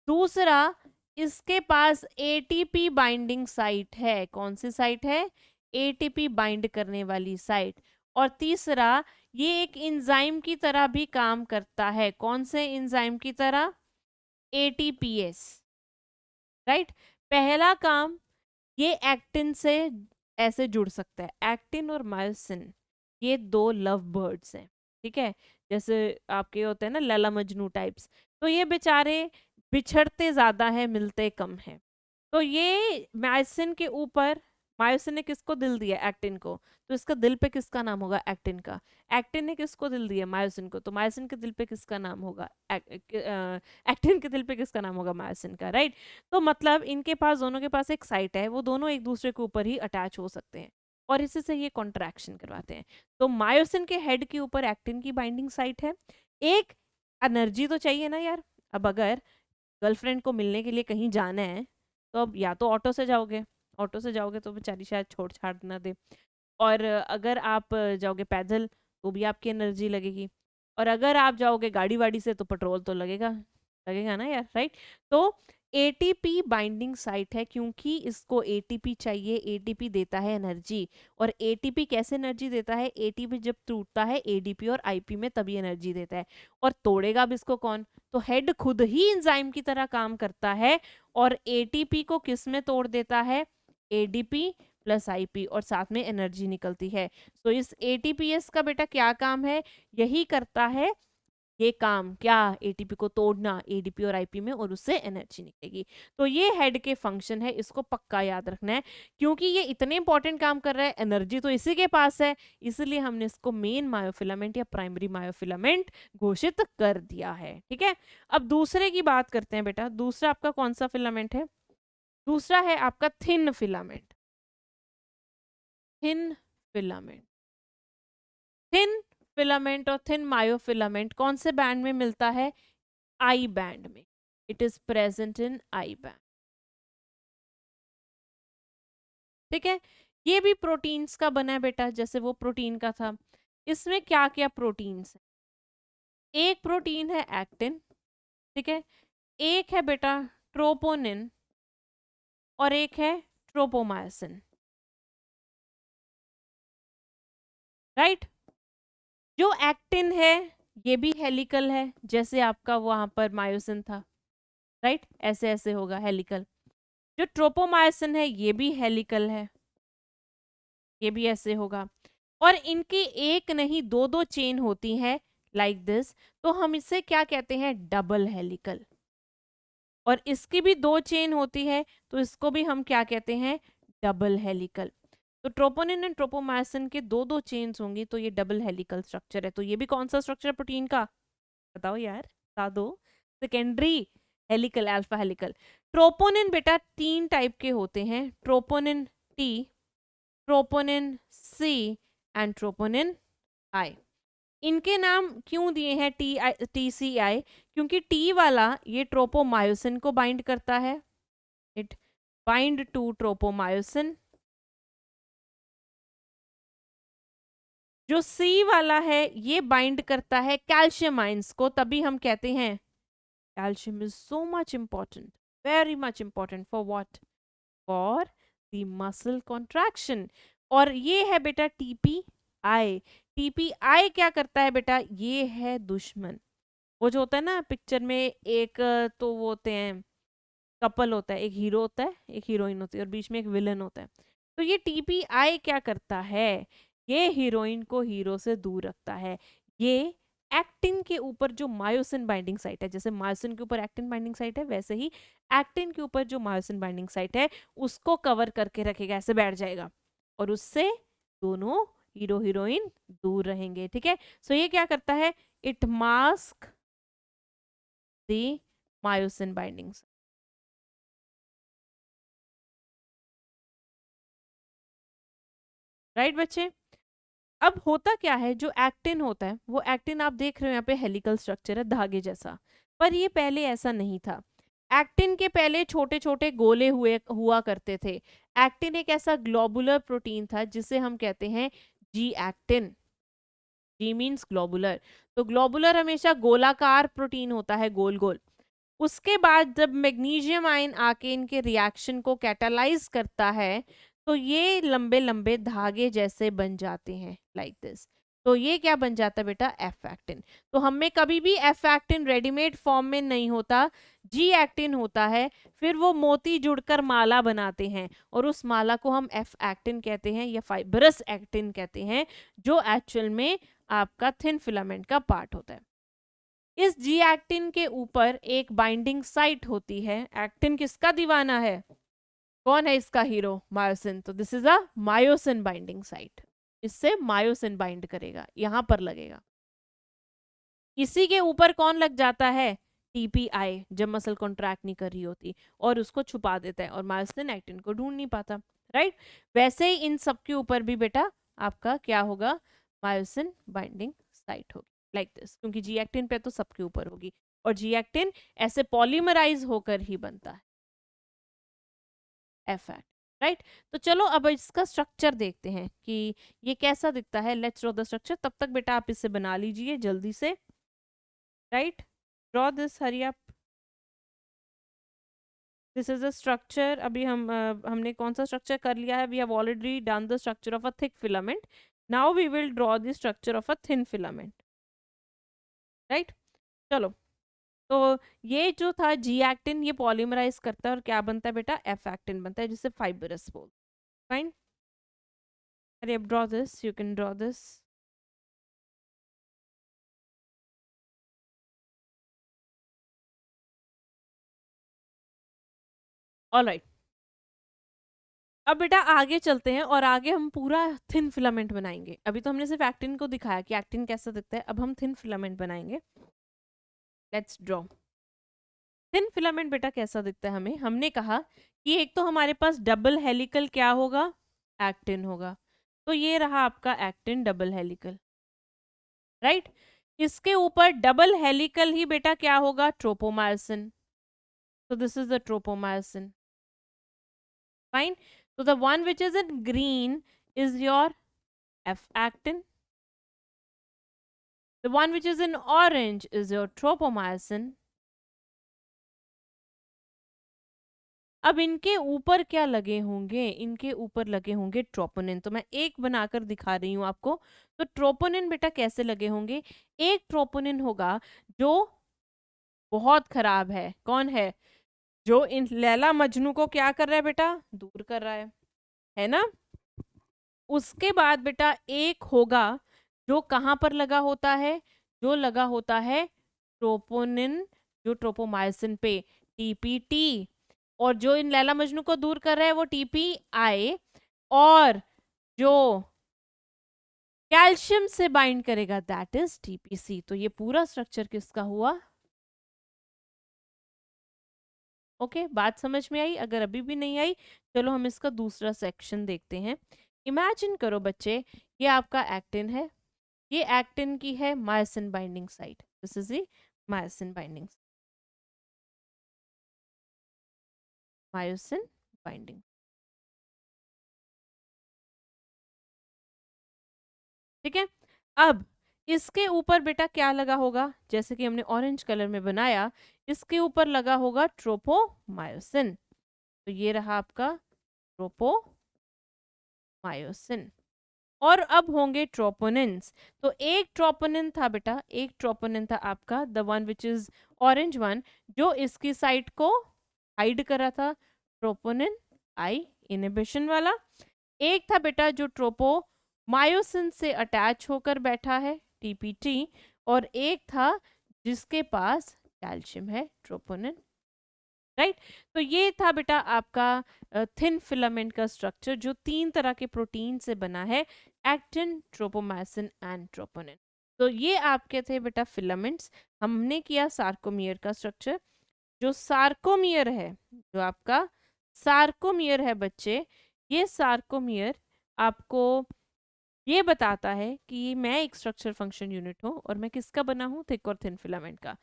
दूसरा, इसके पास एटीपी बाइंडिंग साइट है। कौन सी साइट है? एटीपी बाइंड करने वाली साइट। और तीसरा, ये एक एंजाइम की तरह भी काम करता है। कौन से एंजाइम की तरह? ATPase, right. पहला काम, ये एक्टिन से ऐसे जुड़ सकता है। एक्टिन और मायोसिन ये दो लव बर्ड्स हैं, ठीक है, जैसे आपके होते हैं ना लैला मजनू टाइप्स, तो ये बेचारे बिछड़ते ज्यादा है, मिलते कम है। तो ये मायोसिन के ऊपर, मायोसिन ने किसको दिल दिया? एक्टिन को, तो इसका दिल पे किसका नाम होगा? एक्टिन का। एक्टिन ने किसको दिल दिया? मायोसिन को, तो मायोसिन के दिल पे किसका नाम होगा? एक्टिन के दिल पे किसका नाम होगा? मायोसिन का, राइट। तो मतलब इनके पास, दोनों के पास एक साइट है, वो दोनों एक दूसरे के ऊपर ही अटैच हो सकते हैं, और इसी से ये कॉन्ट्रैक्शन करवाते हैं। तो मायोसिन के हेड के ऊपर एक्टिन की बाइंडिंग साइट है। एक, एनर्जी तो चाहिए ना यार। अब अगर गर्लफ्रेंड को मिलने के लिए कहीं जाना है, तो अब या तो ऑटो से जाओगे, ऑटो से जाओगे तो बेचारी शायद छोड़ छाड़ ना दे, और अगर आप जाओगे पैदल तो भी आपकी एनर्जी लगेगी, और अगर आप जाओगे गाड़ी वाड़ी से तो पेट्रोल तो लगेगा, लगेगा ना यार, राइट। तो एटीपी बाइंडिंग साइट है, क्योंकि इसको एटीपी चाहिए, एटीपी देता है एनर्जी। और एटीपी कैसे एनर्जी देता है? एटीपी जब टूटता है एडीपी और आईपी में, तभी एनर्जी देता है। और तोड़ेगा अब इसको कौन? तो हेड खुद ही एंजाइम की तरह काम करता है, और एटीपी को किस में तोड़ देता है? एडीपी प्लस आईपी, और साथ में एनर्जी निकलती है। तो इस एटीपीएस का बेटा क्या काम है? यही करता है ये काम, क्या? एटीपी को तोड़ना एडीपी और आईपी में, और उससे एनर्जी निकलेगी। तो ये हेड के फंक्शन है, इसको पक्का याद रखना है, क्योंकि ये इतने इंपॉर्टेंट काम कर रहा है, एनर्जी तो इसी के पास है, इसलिए हमने इसको मेन मायोफिलामेंट या प्राइमरी मायोफिलामेंट घोषित कर दिया है, ठीक है। अब दूसरे की बात करते हैं बेटा। दूसरा आपका कौन सा फिलामेंट है? दूसरा है आपका thin filament. Thin filament, thin filament और थिन मायोफिलामेंट कौन से बैंड में मिलता है? आई बैंड में। It is present in I band, ठीक है। ये भी प्रोटीन्स का बना है बेटा, जैसे वो प्रोटीन का था। इसमें क्या क्या प्रोटीन्स है? एक प्रोटीन है एक्टिन, ठीक है, एक है बेटा ट्रोपोनिन, और एक है ट्रोपोमायोसिन, राइट। जो एक्टिन है ये भी हेलिकल है, जैसे आपका वहां पर मायोसिन था, राइट, ऐसे ऐसे होगा हेलिकल। जो ट्रोपोमायोसिन है ये भी हेलिकल है, ये भी ऐसे होगा। और इनकी एक नहीं दो दो चेन होती है, लाइक दिस, तो हम इसे क्या कहते हैं? Double helical. और इसकी भी दो चेन होती है, तो इसको भी हम क्या कहते हैं? Double helical. तो ट्रोपोनिन एंड ट्रोपोमायोसिन के दो दो चेन्स होंगी, तो ये डबल हेलिकल स्ट्रक्चर है। तो ये भी कौन सा स्ट्रक्चर है प्रोटीन का? बताओ यार, बता दो। Secondary helical, alpha helical. Troponin बेटा तीन टाइप के होते हैं, troponin T, troponin C and troponin I. इनके नाम क्यों दिए हैं टी सी आई? क्योंकि टी वाला ये ट्रोपोमायोसिन को बाइंड करता है, इट बाइंड टू ट्रोपोमायोसिन, जो सी वाला है ये बाइंड करता है कैल्शियम आइंस को, तभी हम कहते हैं calcium is so much important, very much important for what, for the muscle contraction. और ये है बेटा टीपीआई। टीपीआई क्या करता है बेटा, ये है दुश्मन। वो जो होता है ना पिक्चर में, एक तो वो होते हैं कपल होता है, एक हीरो होता है एक हीरोइन होती है और बीच में एक विलन होता है। तो ये टीपीआई क्या करता है, ये हीरोइन को हीरो से दूर रखता है। ये एक्टिन के ऊपर जो मायोसिन बाइंडिंग साइट है, जैसे मायोसिन के ऊपर एक्टिन बाइंडिंग साइट है, वैसे ही एक्टिन के ऊपर जो मायोसिन बाइंडिंग साइट है उसको कवर करके रखेगा, ऐसे बैठ जाएगा और उससे दोनों हीरो हीरोइन दूर रहेंगे। ठीक है, सो ये क्या करता है, it mask the myosin binding. Right बच्चे, अब होता क्या है, जो एक्टिन होता है, वो एक्टिन आप देख रहे हो यहाँ पे हेलिकल स्ट्रक्चर है धागे जैसा, पर ये पहले ऐसा नहीं था। एक्टिन के पहले छोटे छोटे गोले हुआ करते थे। एक्टिन एक ऐसा ग्लोबुलर प्रोटीन था जिसे हम कहते हैं जी एक्टिन। जी मीन्स ग्लोबुलर, तो ग्लोबुलर हमेशा गोलाकार प्रोटीन होता है, गोल गोल। उसके बाद जब मैग्नीशियम आयन आके इनके रिएक्शन को कैटालाइज करता है तो ये लंबे लंबे धागे जैसे बन जाते हैं, लाइक दिस। तो ये क्या बन जाता है बेटा, एफ एक्टिन। तो हमें कभी भी एफ एक्टिन रेडीमेड फॉर्म में नहीं होता, जी एक्टिन होता है। फिर वो मोती जुड़कर माला बनाते हैं और उस माला को हम एफ एक्टिन कहते हैं या फाइब्रस एक्टिन कहते हैं, जो एक्चुअल में आपका थिन फिलामेंट का पार्ट होता है। इस जी एक्टिन के ऊपर एक बाइंडिंग साइट होती है। एक्टिन किसका दीवाना है, कौन है इसका हीरो, मायोसिन। तो this is a myosin binding site, इससे मायोसिन बाइंड करेगा, यहां पर लगेगा। इसी के ऊपर कौन लग जाता है, टीपीआई, जब मसल कॉन्ट्रैक्ट नहीं कर रही होती, और उसको छुपा देता है और मायोसिन एक्टिन को ढूंढ नहीं पाता। राइट, वैसे ही इन सब के ऊपर भी बेटा आपका क्या होगा, मायोसिन बाइंडिंग साइट होगी, लाइक दिस। क्योंकि जी एक्टिन पे तो सबके ऊपर होगी और जी एक्टिन ऐसे पॉलीमराइज होकर ही बनता है, एफ एक्ट। राइट, तो चलो अब इसका स्ट्रक्चर देखते हैं कि ये कैसा दिखता है। Let's draw the structure. तब तक बेटा आप इसे बना लीजिए जल्दी से। Right, draw this, hurry up. This is a structure. अभी हमने कौन सा स्ट्रक्चर कर लिया है, we have already done the structure of a thick filament. Now we will draw the structure of a thin filament. Right, चलो। तो ये जो था जी एक्टिन, ये पॉलीमराइज करता है और क्या बनता है बेटा, एफ एक्टिन बनता है, जिसे फाइबरस बोल। फाइन, अरे अब draw this, you can draw this. Alright, अब बेटा आगे चलते हैं और आगे हम पूरा थिन फिलामेंट बनाएंगे। अभी तो हमने सिर्फ एक्टिन को दिखाया कि एक्टिन कैसा दिखता है, अब हम थिन फिलामेंट बनाएंगे। Let's draw thin filament. बेटा कैसा दिखता है हमें, हमने कहा कि एक तो हमारे पास डबल हेलिकल क्या होगा, एक्टिन होगा। तो ये रहा आपका एक्टिन डबल हेलिकल। राइट, इसके ऊपर डबल हेलिकल ही बेटा क्या होगा, tropomyosin. so this is the tropomyosin. Fine, so the one which is in green is your F actin, the one which is in orange is your tropomyosin. अब इनके ऊपर क्या लगे होंगे, इनके ऊपर लगे होंगे ट्रोपोनिन। तो मैं एक बनाकर दिखा रही हूं आपको। तो ट्रोपोनिन बेटा कैसे लगे होंगे, एक ट्रोपोनिन होगा जो बहुत खराब है, कौन है, जो इन लैला मजनू को क्या कर रहा है बेटा, दूर कर रहा है ना। उसके बाद बेटा एक होगा जो कहाँ पर लगा होता है, जो लगा होता है ट्रोपोनिन, जो ट्रोपोमायोसिन पे, टीपीटी। और जो इन लैला मजनू को दूर कर रहा है वो टीपीआई। और जो कैल्शियम से बाइंड करेगा दैट इज टीपीसी। तो ये पूरा स्ट्रक्चर किसका हुआ। ओके, बात समझ में आई। अगर अभी भी नहीं आई, चलो हम इसका दूसरा सेक्शन देखते हैं। इमेजिन करो बच्चे, ये आपका एक्टिन है, ये एक्टिन की है myosin binding site. This is the myosin binding, myosin binding. ठीक है, अब इसके ऊपर बेटा क्या लगा होगा, जैसे कि हमने ऑरेंज कलर में बनाया, इसके ऊपर लगा होगा ट्रोपोमायोसिन। तो ये रहा आपका ट्रोपोमायोसिन। और अब होंगे ट्रोपोनिन्स। तो एक ट्रोपोनिन था बेटा, एक ट्रोपोनिन था आपका the one which is orange one, जो इसकी साइट को हाइड कर रहा था, ट्रोपोनिन आई इनहिबिशन वाला। एक था बेटा जो ट्रोपोमायोसिन से अटैच होकर बैठा है, टीपीटी। और एक था जिसके पास कैल्शियम है, ट्रोपोनिन, राइट। तो ये था बेटा आपका थिन फिलामेंट का स्ट्रक्चर जो 3 तरह के प्रोटीन से बना है, एक्टिन, ट्रोपोमायोसिन एंड ट्रोपोनिन। तो ये आपके थे बेटा फिलामेंट्स। हमने किया सार्कोमियर का स्ट्रक्चर। जो सार्कोमियर है, जो आपका सार्कोमियर है बच्चे, ये सार्कोमियर आपको ये बताता है कि मैं एक स्ट्रक्चर फंक्शन यूनिट हूँ और मैं किसका बना हूँ, थिक और थिन फिलामेंट का।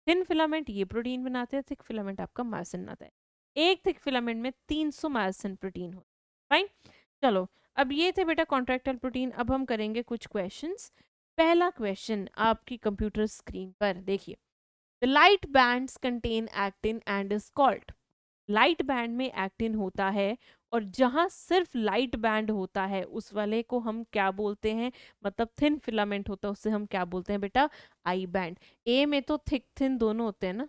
थिन फिलामेंट ये प्रोटीन बनाते हैं, थिक फिलामेंट आपका मायोसिन बनाता है। एक थिक फिलामेंट में 300 मायोसिन प्रोटीन हो। फाइन, चलो अब ये थे बेटा कॉन्ट्रैक्टाइल प्रोटीन। अब हम करेंगे कुछ क्वेश्चंस। पहला क्वेश्चन आपकी कंप्यूटर स्क्रीन पर देखिए, the light bands contain actin and is called. Light band में एक्टिन होता है और जहां सिर्फ लाइट बैंड होता है उस वाले को हम क्या बोलते हैं, मतलब थिन फिलामेंट होता है उससे हम क्या बोलते हैं बेटा, आई बैंड। ए में तो थिक थिन दोनों होते हैं ना,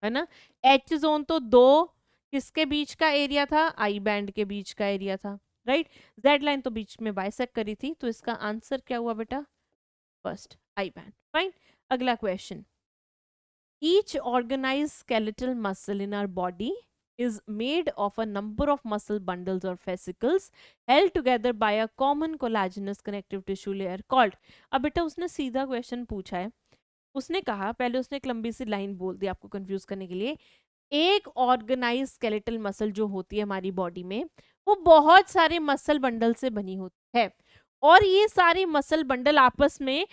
है ना। एच जोन तो दो किसके बीच का एरिया था, आई बैंड के बीच का एरिया था, राइट। जेड लाइन तो बीच में बाइसेक्ट करी थी, तो इसका आंसर क्या हुआ बेटा, फर्स्ट आई बैंड। फाइन, अगला question, each organized skeletal muscle in our body is made of a number of muscle bundles or fascicles held together by a common collagenous connective tissue layer called। अब बेटा उसने सीधा question पूछा है, उसने कहा, पहले उसने एक लंबी सी लाइन बोल दी आपको कंफ्यूज करने के लिए, एक ऑर्गेनाइज स्केलेटल मसल जो होती है हमारी बॉडी में, वो बहुत सारे मसल बंडल से बनी होती है। और ये सारे मसल बंडल आपस में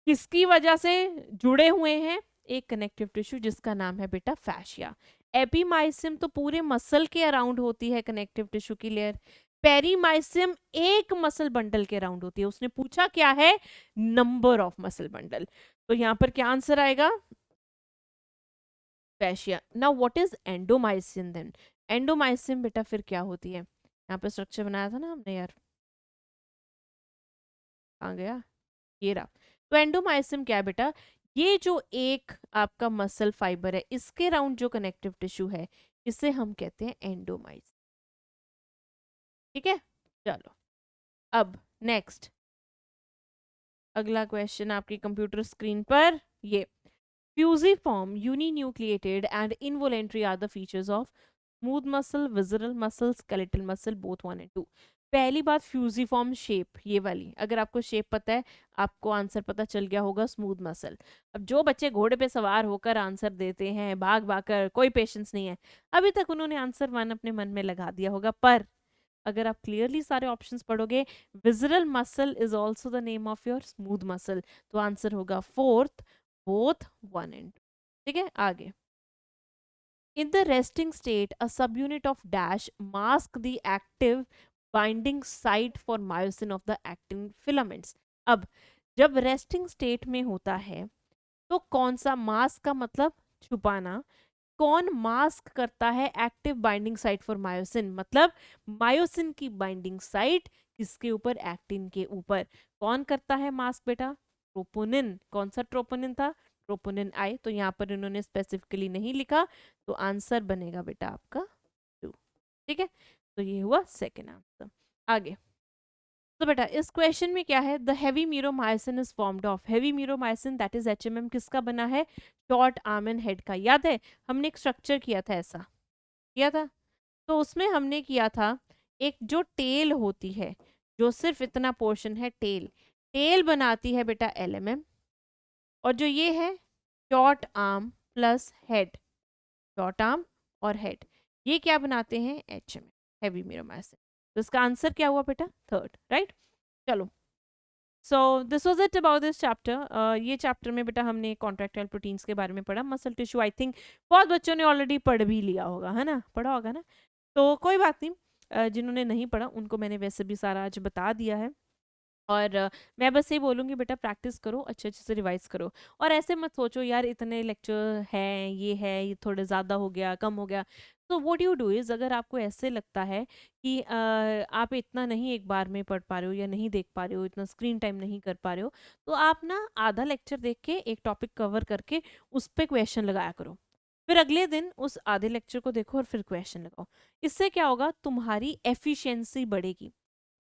किसकी वजह से जुड़े हुए हैं, एक कनेक्टिव टिश्यू जिसका नाम है बेटा फैशिया। एपीमाइसियम तो पूरे मसल के अराउंड होती है कनेक्टिव टिश्यू की लेयर, पेरीमाइसियम एक मसल बंडल के अराउंड होती है। उसने पूछा क्या है, नंबर ऑफ मसल बंडल, तो यहाँ पर क्या आंसर आएगा, fascia. Now what is endomysium then, endomysium बेटा फिर क्या होती है, यहाँ पे स्ट्रक्चर बनाया था ना हमने यार, कहाँ गया, ये रहा। तो एंडोमाइसियम क्या है बेटा, ये जो एक आपका मसल फाइबर है इसके राउंड जो कनेक्टिव टिश्यू है इसे हम कहते हैं एंडोमाइसियम, ठीक है। चलो अब नेक्स्ट, अगला क्वेश्चन आपकी कंप्यूटर स्क्रीन पर, ये fusiform, uninucleated and involuntary are the features of smooth muscle, visceral muscle, skeletal muscle both 1 and 2। पहली बात फ्यूजिफॉर्म शेप, ये वाली, अगर आपको शेप पता है आपको आंसर पता चल गया होगा, स्मूथ मसल। अब जो बच्चे घोड़े पे सवार होकर आंसर देते हैं भाग भाग कर, कोई पेशेंस नहीं है, अभी तक उन्होंने आंसर 1 अपने मन में लगा दिया होगा। पर अगर आप क्लियरली सारे ऑप्शंस पढ़ोगे, visceral muscle is also the name of your smooth muscle, तो आंसर होगा फोर्थ, बोथ 1 and 2, ठीक है। आगे, in the resting state a subunit of dash mask the active binding site for myosin of the actin filaments। अब जब resting state में होता है तो कौन सा, मास्क का मतलब छुपाना, कौन मास्क करता है active binding site for myosin, मतलब मायोसिन की बाइंडिंग साइट किसके ऊपर, एक्टिन के ऊपर। कौन करता है मास्क बेटा, ट्रोपोनिन। कौन सा ट्रोपोनिन था, ट्रोपोनिन आई। तो यहाँ पर इन्होंने स्पेसिफिकली नहीं लिखा, तो आंसर बनेगा बेटा आपका 2, ठीक है। तो ये हुआ सेकेंड आंसर। आगे, तो बेटा इस क्वेश्चन में क्या है, the heavy meromyosin is formed of, heavy meromyosin that is HMM किसका बना है, शॉर्ट आर्म एंड हेड का। याद है हमने एक स्ट्रक्चर किया था, ऐसा किया था, तो उसमें हमने किया था एक जो टेल होती है, जो सिर्फ इतना पोर्शन है, टेल, टेल बनाती है बेटा एलएमएम, और जो ये है short arm plus head, short arm और हेड, ये क्या बनाते हैं, एचएमएम, हेवी मीरोमायोसिन। तो इसका आंसर क्या हुआ बेटा, थर्ड, राइट। चलो, so this was it about this chapter. ये चैप्टर में बेटा हमने कॉन्ट्रैक्टाइल प्रोटीन्स के बारे में पढ़ा, मसल टिश्यू आई थिंक बहुत बच्चों ने ऑलरेडी पढ़ भी लिया होगा, है ना, पढ़ा होगा ना, तो कोई बात नहीं, जिन्होंने नहीं पढ़ा उनको मैंने वैसे भी सारा आज बता दिया है। और मैं बस ये बोलूँगी बेटा प्रैक्टिस करो, अच्छे-अच्छे से रिवाइज़ करो। और ऐसे मत सोचो यार इतने लेक्चर हैं, ये थोड़े ज़्यादा हो गया, कम हो गया। तो व्हाट यू डू इज़, अगर आपको ऐसे लगता है कि आप इतना नहीं एक बार में पढ़ पा रहे हो या नहीं देख पा रहे हो, इतना स्क्रीन टाइम नहीं कर पा रहे हो, तो आप ना आधा लेक्चर देख के एक टॉपिक कवर करके उस पे क्वेश्चन लगाया करो। फिर अगले दिन उस आधे लेक्चर को देखो और फिर क्वेश्चन लगाओ। इससे क्या होगा, तुम्हारी एफिशिएंसी बढ़ेगी।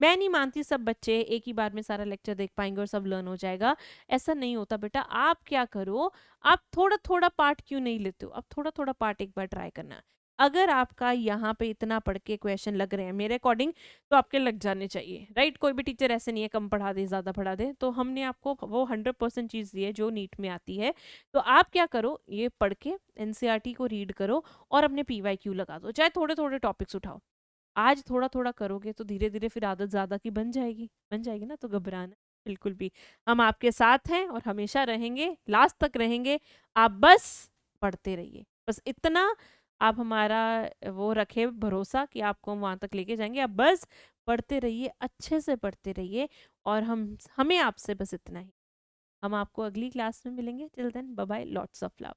मैं नहीं मानती सब बच्चे एक ही बार में सारा लेक्चर देख पाएंगे और सब लर्न हो जाएगा। ऐसा नहीं होता बेटा। आप क्या करो, आप थोड़ा थोड़ा पार्ट क्यों नहीं लेते हो, आप थोड़ा थोड़ा पार्ट एक बार ट्राई करना। अगर आपका यहाँ पे इतना पढ़ के क्वेश्चन लग रहे हैं मेरे अकॉर्डिंग, तो आपके लग जाने चाहिए, राइट। कोई भी टीचर ऐसे नहीं है कम पढ़ा दे ज़्यादा पढ़ा दे। तो हमने आपको वो 100% चीज़ दी है जो नीट में आती है। तो आप क्या करो, ये पढ़ के एनसीईआरटी को रीड करो और अपने पीवाईक्यू लगा दो, चाहे थोड़े थोड़े टॉपिक्स उठाओ। आज थोड़ा-थोड़ा करोगे तो धीरे-धीरे फिर आदत ज़्यादा की बन जाएगी ना, तो घबराना बिल्कुल भी। हम आपके साथ हैं और हमेशा रहेंगे, लास्ट तक रहेंगे। आप बस पढ़ते रहिए। बस इतना आप हमारा वो रखें भरोसा कि आपको हम वहाँ तक लेके जाएँगे। आप बस पढ़ते रहिए, अच्छे से पढ़ते रहिए और हमें आपसे बस इतना ही। हम आपको अगली क्लास में मिलेंगे। Till then bye bye, lots of love.